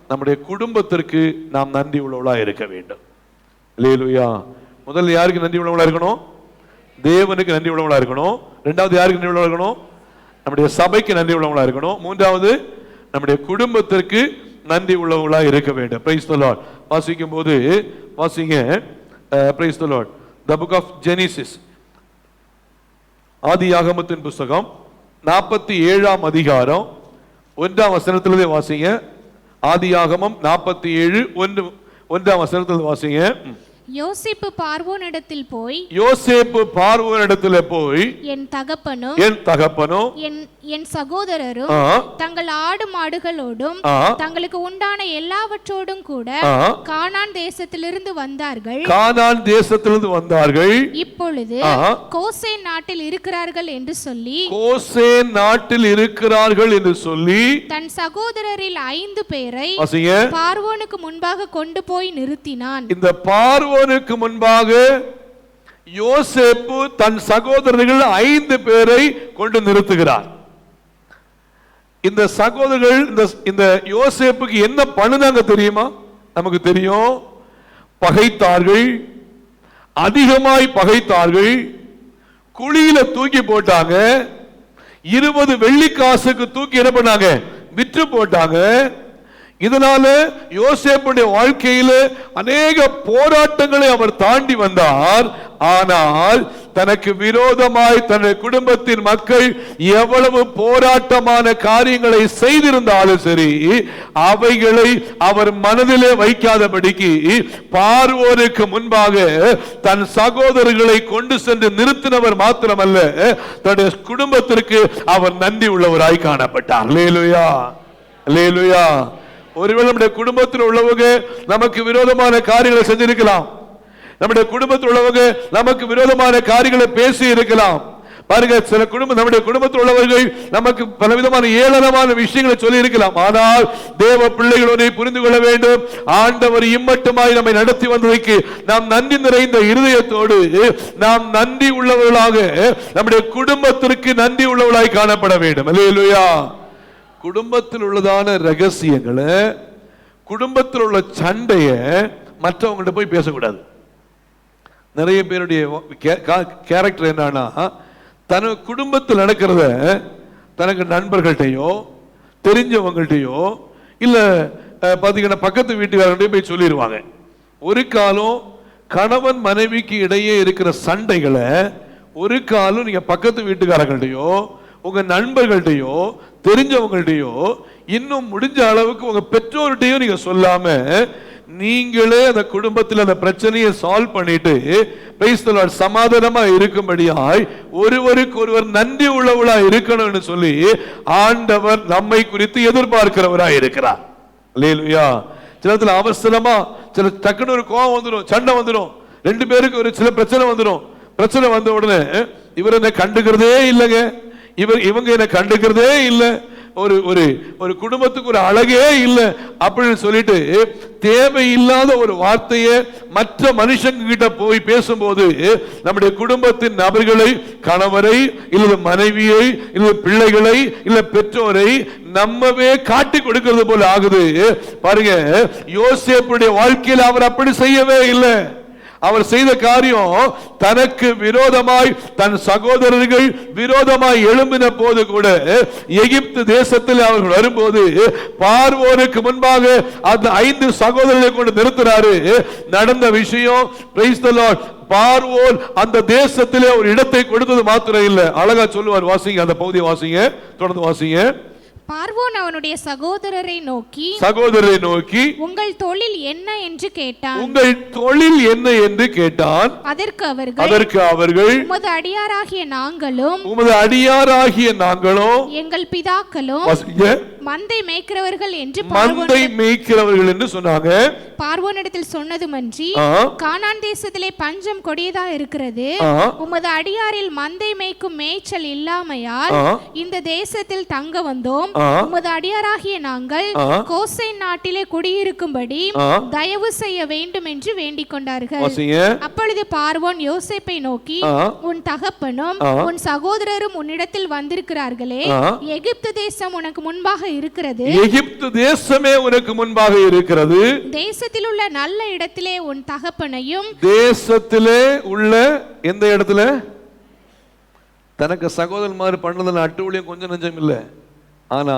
நம்முடைய குடும்பத்திற்கு நாம் நன்றி உள்ளவளா இருக்க வேண்டும். அல்லேலூயா. முதல்ல யாருக்கு நன்றி உள்ளவளா இருக்கணும்? தேவனுக்கு நன்றி உள்ளவளா இருக்கணும். இரண்டாவது யாருக்கு நன்றி உள்ளவளா இருக்கணும்? நம்முடைய சபைக்கு நன்றி உள்ளவளா இருக்கணும். மூன்றாவது நம்முடைய குடும்பத்திற்கு நன்றி உள்ளவளா இருக்க வேண்டும். Praise the lord. வாசிக்கும் போது வாசிங்க. Praise the lord. The book of Genesis, ஆதியாகமத்தின் புத்தகம் 47ஆம் அதிகாரம் 1ஆம் வசனத்திலிருந்து வாசிங்க. ஆதியாகமம் 47:1 வசனத்தில் வாசிங்க. யோசேப்பு பார்வோனிடத்தில் போய் என் தகப்பனும் என் சகோதரரும் தங்கள் ஆடு மாடுகளோடும் தங்களுக்கு உண்டான எல்லாவற்றோடும் கூட கானான் தேசத்திலிருந்து வந்தார்கள். இப்பொழுது கோசேன் நாட்டில் இருக்கிறார்கள் என்று சொல்லி தன் சகோதரரில் 5 பேரை பார்வோனுக்கு முன்பாக கொண்டு போய் நிறுத்தினான். இந்த பார்வோனுக்கு முன்பாக யோசேப்பு தன் சகோதரர்கள் 5 பேரை கொண்டு நிறுத்துகிறார். இந்த சகோதரர்கள் இந்த யோசேப்புக்கு என்ன பண்ணுனாங்க தெரியுமா? நமக்கு தெரியும். பகைத்தார்கள், அதிகமாய் பகைத்தார்கள், குழியில தூக்கி போட்டாங்க, 20 வெள்ளிக்காசுக்கு தூக்கி என்ன பண்ணாங்க? விற்று போட்டாங்க. இதனால யோசேப்புடைய வாழ்க்கையில் அநேக போராட்டங்களை அவர் தாண்டி வந்தார். ஆனால் தனக்கு விரோதமாய் தன்னுடைய குடும்பத்தின் மக்கள் எவ்வளவு போராட்டமான காரியங்களை செய்திருந்தாலும் சரி, அவைகளை அவர் மனதிலே வைக்காதபடிக்கு பார்வோனுக்கு முன்பாக தன் சகோதரர்களை கொண்டு சென்று நிறுத்தினவர் மாத்திரமல்ல, தன்னுடைய குடும்பத்திற்கு அவர் நன்றி உள்ளவராய் காணப்பட்டார். அல்லேலூயா. அல்லேலூயா. ஒருவேளை நம்முடைய குடும்பத்தில் உள்ளவங்க நமக்கு விரோதமான காரியங்களை செஞ்சிருக்கலாம். நம்முடைய குடும்பத்தில் உள்ளவங்க நமக்கு விரோதமான காரியங்களை பேசி இருக்கலாம். பாருங்க, சில நம்முடைய குடும்பத்தில் உள்ளவர்கள் நமக்கு பலவிதமான ஏளனமான விஷயங்களை சொல்லி இருக்கலாம். ஆனால் தேவ பிள்ளைகளோடு புரிந்து கொள்ள வேண்டும், ஆண்டவர் இம்மட்டுமாய் நம்மை நடத்தி வந்ததற்கு நாம் நன்றி நிறைந்த இருதயத்தோடு நாம் நன்றி உள்ளவர்களாக நம்முடைய குடும்பத்திற்கு நன்றி உள்ளவர்களாய் காணப்பட வேண்டும். அல்லேலூயா. குடும்பத்தில் உள்ளதான ரகசியங்களை, குடும்பத்தில் உள்ள சண்டைய மற்றவங்கள்ட்ட போய் பேசக்கூடாது. நிறைய பேருடைய கேரக்டர் என்னன்னா, தனக்கு குடும்பத்தில் நடக்கிறத தனக்கு நண்பர்கள்ட்டையோ தெரிஞ்சவங்கள்ட்டையோ இல்ல பாத்தீங்கன்னா பக்கத்து வீட்டுக்காரங்கள்டையும் போய் சொல்லிடுவாங்க. ஒரு காலம் கணவன் மனைவிக்கு இடையே இருக்கிற சண்டைகளை ஒரு காலம் நீங்க பக்கத்து வீட்டுக்காரங்கள்ட்டையோ உங்க நண்பர்கள்ட்டையோ தெரிஞ்சவங்கள்ட்டையோ இன்னும் முடிஞ்ச அளவுக்கு உங்க பெற்றோர்கிட்டையோ நீங்க சொல்லாம நீங்களே அந்த குடும்பத்தில் அந்த பிரச்சனையை சால்வ் பண்ணிட்டு பிரைஸ் தி லார்ட் சமாதானமா இருக்கும்படியாய் ஒருவருக்கு ஒருவர் நன்றி உள்ளவளா இருக்கணும்னு சொல்லி ஆண்டவர் நம்மை குறித்து எதிர்பார்க்கிறவராய் இருக்கிறார். அல்லேலூயா. சிலத்துல அவசரமா சில டக்குன்னு ஒரு கோவம் வந்துடும், சண்டை வந்துடும், ரெண்டு பேருக்கு ஒரு சில பிரச்சனை வந்துடும். பிரச்சனை வந்த உடனே இவர் என்ன கண்டுக்கிறதே இல்லைங்க, இவங்க என்ன கண்டுக்கிறதே இல்லை, ஒரு ஒரு ஒரு குடும்பத்துக்கு ஒரு அழகே இல்லை அப்படின்னு சொல்லிட்டு தேவையில்லாத ஒரு வார்த்தையை மற்ற மனுஷங்க கிட்ட போய் பேசும்போது நம்முடைய குடும்பத்தின் நபர்களை, கணவரை இல்ல மனைவியை இல்ல பிள்ளைகளை இல்ல பெற்றோரை நம்மவே காட்டி கொடுக்கிறது போல ஆகுது. பாருங்க, யோசேப்புடைய வாழ்க்கையில் அவர் அப்படி செய்யவே இல்லை. அவர் செய்த காரியம், தனக்கு விரோதமாய் தன் சகோதரர்கள் விரோதமாய் எழும்பின போது கூட எகிப்து தேசத்தில் அவர்கள் வரும்போது பார்வோனுக்கு முன்பாக அந்த 5 சகோதரர்களை கொண்டு நிறுத்துறாரு. நடந்த விஷயம், பிரைஸ் தி லார்ட், பார்வோன் அந்த தேசத்திலே ஒரு இடத்தை கொடுத்தது மாத்திரம் இல்லை, அழகா சொல்லுவார். வாசிங்க, அந்த பகுதியை வாசிங்க, தொடர்ந்து வாசிங்க. பார்வோன் அவனுடைய சகோதரரை நோக்கி உங்கள் தொழில் என்ன என்று கேட்டான். உங்கள் தொழில் என்ன என்று கேட்டான். அதற்கு அவர்கள் உமது அடியாராகிய நாங்களும் எங்கள் பிதாக்களும் மந்தை மேய்க்கிறவர்கள் என்று சொன்னாங்க. பார்வோனிடத்தில் சொன்னதுமன்றி, கானான் தேசத்திலே பஞ்சம் கொடியதா இருக்கிறது, உமது அடியாரில் மந்தை மேய்க்கும் மேய்ச்சல் இல்லாமையால் இந்த தேசத்தில் தங்க வந்தோம். உமது அடியாராகிய நாங்கள் கோசேன் நாட்டிலே குடியிருக்கும்படி தயவு செய்ய வேண்டும் என்று வேண்டிக் கொண்டார்கள். அப்பொழுது பார்வோன் யோசேப்பை நோக்கி, உன் தகப்பனும் உன் சகோதரரும் உன்னிடத்தில் வந்திருக்கிறார்களே, எகிப்து தேசம் உனக்கு முன்பாக இருக்கிறது, எகிப்து தேசமே உனக்கு முன்பாக இருக்கிறது, தேசத்தில் உள்ள நல்ல இடத்திலே உன் தகப்பனையும், தேசத்திலே உள்ள எந்த இடத்துல தனக்கு சகோதரன்மார் பண்ணதுல அட்டுவலியும் கொஞ்சம் நஞ்சம் இல்லை. ஆனா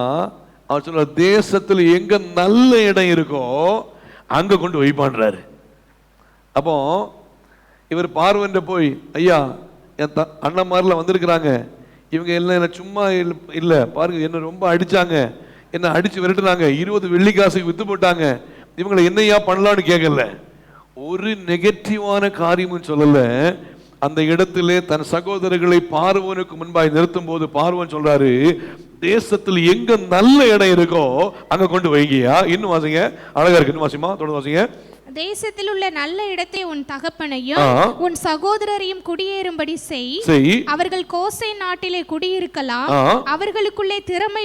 அவர் சொல்ற, தேசத்துல எங்க நல்ல இடம் இருக்கோ அங்க கொண்டு வைப்பான்றாரு. அப்போ இவர் பார்வன் போய், ஐயா என் அண்ணன்மாரில் வந்திருக்கிறாங்க, இவங்க எல்லாம் என்ன சும்மா இல்லை, பாருங்க என்ன ரொம்ப அடிச்சாங்க, என்ன அடிச்சு விரட்டுனாங்க, 20 வெள்ளிக்காசுக்கு வித்து போட்டாங்க, இவங்களை என்னையா பண்ணலான்னு கேட்கல, ஒரு நெகட்டிவான காரியமும் சொல்லல. அந்த இடத்திலே தன் சகோதரர்களை பார்வோனுக்கு முன்பாய் நிறுத்தும் போது பார்வோன் சொல்றாரு, தேசத்தில் எங்க நல்ல இடம் இருக்கோ அங்க கொண்டு வைங்கயா. இன்னும் வாசிங்க, அழகா இருக்கு, இன்னும் வாசிமா, தொடர்ந்து வாசிங்க. தேசத்தில் உள்ள நல்ல இடத்தை உன் தகப்பனையும் உன் சகோதரரையும் குடியேறும்படி செய். அவர்கள் கோசேன் நாட்டிலே குடியிருக்கலாம். அவர்களுக்குள்ளே திறமை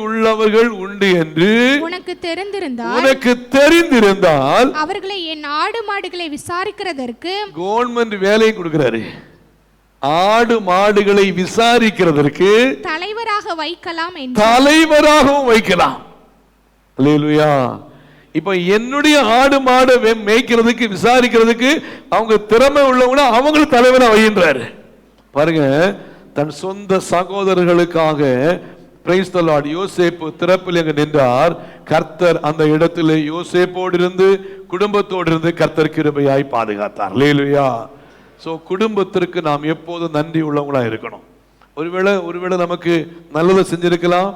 உள்ளவர்கள் உண்டு என்று உனக்கு தெரிந்திருந்தால் அவர்களை என் ஆடு மாடுகளை விசாரிக்கிறதற்கு கவர்மெண்ட் வேலையை கொடுக்கிறாரு. ஆடு மாடுகளை விசாரிக்கிறதற்கு தலைவராகவும் வைக்கலாம். அல்லேலூயா. இப்ப என்னுடைய ஆடு மாடு மேய்க்கிறதுக்கு விசாரிக்கிறதுக்கு அவங்க திறமை உள்ளவங்க, அவங்க தலைவரா வைன்றாரு. பாருங்க, தன் சொந்த சகோதரர்களுக்காக பிரைஸ் தி லார்ட் யோசேப்பு திறப்பில் அங்கு நின்றார். கர்த்தர் அந்த இடத்திலே யோசேப்போடு இருந்து குடும்பத்தோடு இருந்து கர்த்தர் கிருபையாய் பாதுகாத்தார். அல்லேலூயா. சோ குடும்பத்திற்கு நாம் எப்போதும் நன்றி உள்ளவங்களா இருக்கணும். ஒருவேளை நமக்கு நல்லதை செஞ்சிருக்கலாம்,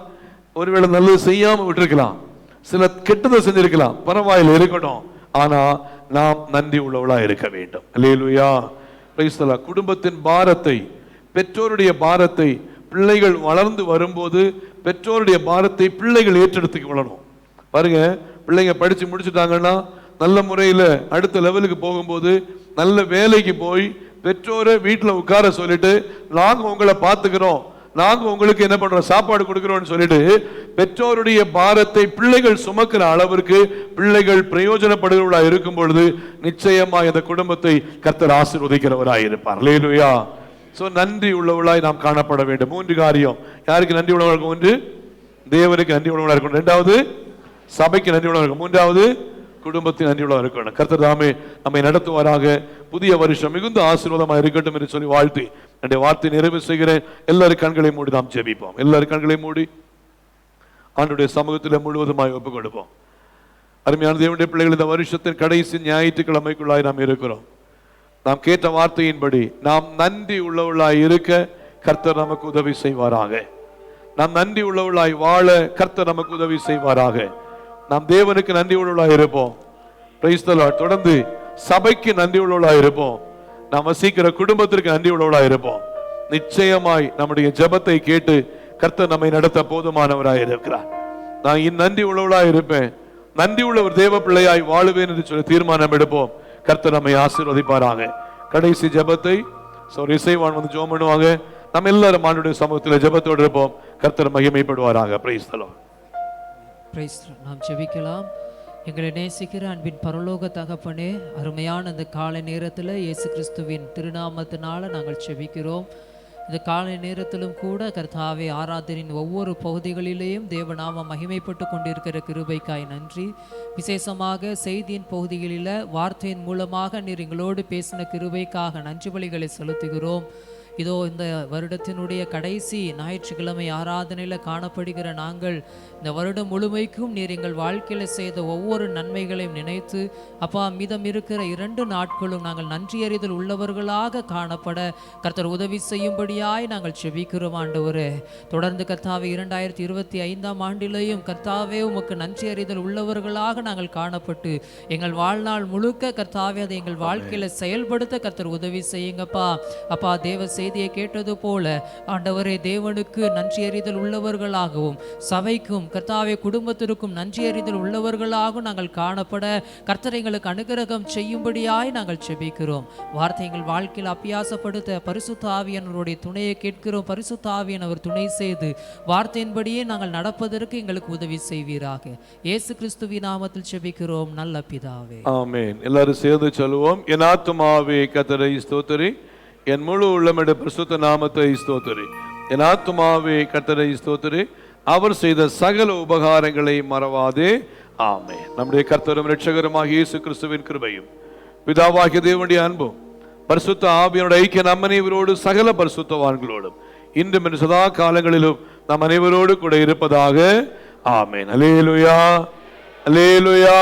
ஒருவேளை நல்லது செய்யாம விட்டுருக்கலாம், சில கெட்டதை செஞ்சிருக்கலாம், பரவாயில்லை இருக்கட்டும், ஆனா நாம் நன்றி உள்ளவளா இருக்க வேண்டும். அல்லேலூயா. Praise the lord. குடும்பத்தின் பாரத்தை, பெற்றோருடைய பாரத்தை, பிள்ளைகள் வளர்ந்து வரும்போது பெற்றோருடைய பாரத்தை பிள்ளைகள் ஏற்றெடுத்துக்கு வளரும். பாருங்க, பிள்ளைங்க படிச்சு முடிச்சுட்டாங்கன்னா நல்ல முறையில் அடுத்த லெவலுக்கு போகும்போது நல்ல வேலைக்கு போய் பெற்றோரை வீட்டில் உட்கார சொல்லிட்டு, நாங்க உங்களை பார்த்துக்கிறோம், நாங்க உங்களுக்கு என்ன பண்றோம், சாப்பாடு கொடுக்கிறோம்னு சொல்லிட்டு பெற்றோருடைய பாரத்தை பிள்ளைகள் சுமக்கிற அளவிற்கு பிள்ளைகள் பிரயோஜனப்படுகிறவர்களா இருக்கும் பொழுது நிச்சயமா இந்த குடும்பத்தை கர்த்தர் ஆசீர்வதிக்கிறவராய் இருப்பார். அல்லேலூயா. சோ நன்றி உள்ளவளாய் நாம் காணப்பட வேண்டும். 3 காரியம். யாருக்கு நன்றி உள்ளவளாக இருக்கும்? 1, தேவனுக்கு நன்றி உள்ளவளாக இருக்கணும். 2வது, சபைக்கு நன்றி உள்ளவளாக இருக்கும். 3வது, குடும்பத்தின் நன்றி உள்ளவளாக இருக்கணும். கர்த்தர் தாமே நம்மை நடத்துவாராக. புதிய வருஷம் மிகுந்த ஆசீர்வாதமாக இருக்கட்டும் என்று சொல்லி வாழ்த்தி என்னுடைய வார்த்தை நிறைவு செய்கிறேன். எல்லாரும் கண்களை மூடி நாம் ஜெபிப்போம். எல்லாரும் கண்களை மூடி ஆண்டவருடைய சமூகத்தில் முழுவதுமாய் ஒப்புக் கொடுப்போம். அருமையான தேவனுடைய பிள்ளைகள், இந்த வருஷத்தின் கடைசி ஞாயிற்றுக்கிழமைக்குள்ளாய் நாம் இருக்கிறோம். நாம் கேட்ட வார்த்தையின்படி நாம் நன்றி உள்ளவளாய் இருக்க கர்த்தர் நமக்கு உதவி செய்வாராக. நாம் நன்றி உள்ளவளாய் வாழ கர்த்தர் நமக்கு உதவி செய்வாராக. நாம் தேவனுக்கு நன்றி உள்ளவர்களாக இருப்போம். Price the Lord. தொடர்ந்து சபைக்கு நன்றி உள்ளவர்களாக இருப்போம். நாம் வசிக்கிற குடும்பத்திற்கு நன்றி உள்ளவர்களாக இருப்போம். நிச்சயமாய் நம்முடைய ஜெபத்தை கேட்டு கர்த்தர் நம்மை நடத்த போதுமானவராய் இருக்கிறார். நான் நன்றி உள்ளவளாய் இருப்பேன், நன்றி உள்ள ஒரு தேவ பிள்ளையாய் வாழுவேன் என்று சொல்லி தீர்மானம் எடுப்போம். கர்த்தர் நம்மை ஆசீர்வதிப்பாராக. கடைசி ஜெபத்தை இசைவான் வந்து ஜெபம் பண்ணுவாங்க. நம்ம எல்லாரும் ஆண்டவருடைய சமூகத்தில் ஜெபத்தோடு இருப்போம். கர்த்தர் மகிமைப்படுவாராக. Praise the lord. Praise the lord. நாம் ஜெபிக்கலாம். எங்களை நேசிக்கிற அன்பின் பரலோக தகப்பனே, அருமையான இந்த காலை நேரத்தில் இயேசு கிறிஸ்துவின் திருநாமத்தினால நாங்கள் ஜெபிக்கிறோம். இந்த காலை நேரத்திலும் கூட கர்த்தாவே, ஆராதனின் ஒவ்வொரு பகுதிகளிலேயும் தேவநாமம் மகிமைப்பட்டு கொண்டிருக்கிற கிருபைக்காய் நன்றி. விசேஷமாக செய்தியின் பகுதிகளில் வார்த்தையின் மூலமாக நீர் எங்களோடு பேசின கிருபைக்காக நன்றி பலிகளை செலுத்துகிறோம். இதோ இந்த வருடத்தினுடைய கடைசி ஞாயிற்றுக்கிழமை ஆராதனையில் காணப்படுகிற நாங்கள் இந்த வருடம் முழுமைக்கும் நீர் எங்கள் வாழ்க்கையில் செய்த ஒவ்வொரு நன்மைகளையும் நினைத்து அப்பா, மீதம் இருக்கிற 2 நாட்களும் நாங்கள் நன்றியறிதல் உள்ளவர்களாக காணப்பட கர்த்தர் உதவி செய்யும்படியாய் நாங்கள் செபிக்கிறோம். ஆண்டவரே, தொடர்ந்து கர்த்தாவே 2025ஆம் ஆண்டிலேயும் கர்த்தாவே உமக்கு நன்றியறிதல் உள்ளவர்களாக நாங்கள் காணப்பட்டு எங்கள் வாழ்நாள் முழுக்க கர்த்தாவே அதை எங்கள் வாழ்க்கையில் செயல்படுத்த கர்த்தர் உதவி செய்யுங்கப்பா. அப்பா, தேவ செய்தியை கேட்டது போல ஆண்டவரே, தேவனுக்கு நன்றியறிதல் உள்ளவர்களாகவும் சபைக்கும் கர்த்தாவே குடும்பத்திற்கும் நன்றியறிதல் உள்ளவர்களாகவும் நாங்கள் காணப்பட கர்த்தர் எங்களுக்கு அனுகிரகம் செய்யும்படியாய் நாங்கள் செபிக்கிறோம். வார்த்தை எங்கள் வாழ்க்கையில் அபியாசப்படுத்த பரிசுத்த ஆவியானவருடைய துணையை கேட்கிறோம். பரிசுத்த ஆவியானவர் துணை செய்து வார்த்தையின்படியே நாங்கள் நடப்பதற்கு எங்களுக்கு உதவி செய்வீராக. இயேசு கிறிஸ்துவின் நாமத்தில் செபிக்கிறோம் நல்ல பிதாவே, ஆமென். எல்லாரும் சேர்ந்து சொல்லுவோம். என் ஆத்துமாவே கர்த்தரை ஸ்தோத்திரி, என் முழு உள்ளமிட பரிசுத்த நாமத்தை ஸ்தோத்திரி. என் ஆத்துமாவே கர்த்தரை ஸ்தோத்திரி, அவர் செய்த சகல உபகாரங்களை மறவாதே. ஆமென். நம்முடைய கர்த்தரும் இரட்சகருமாகிய இயேசு கிறிஸ்துவின் கிருபையும் பிதாவாகிய தேவனுடைய அன்பும் பரிசுத்த ஆவியானவருடைய ஐக்கிய நம் அனைவரோடு சகல பரிசுத்தவான்களோடும் இன்றும் சதா காலங்களிலும் நம் அனைவரோடு கூட இருப்பதாக. ஆமென். அல்லேலூயா, அல்லேலூயா.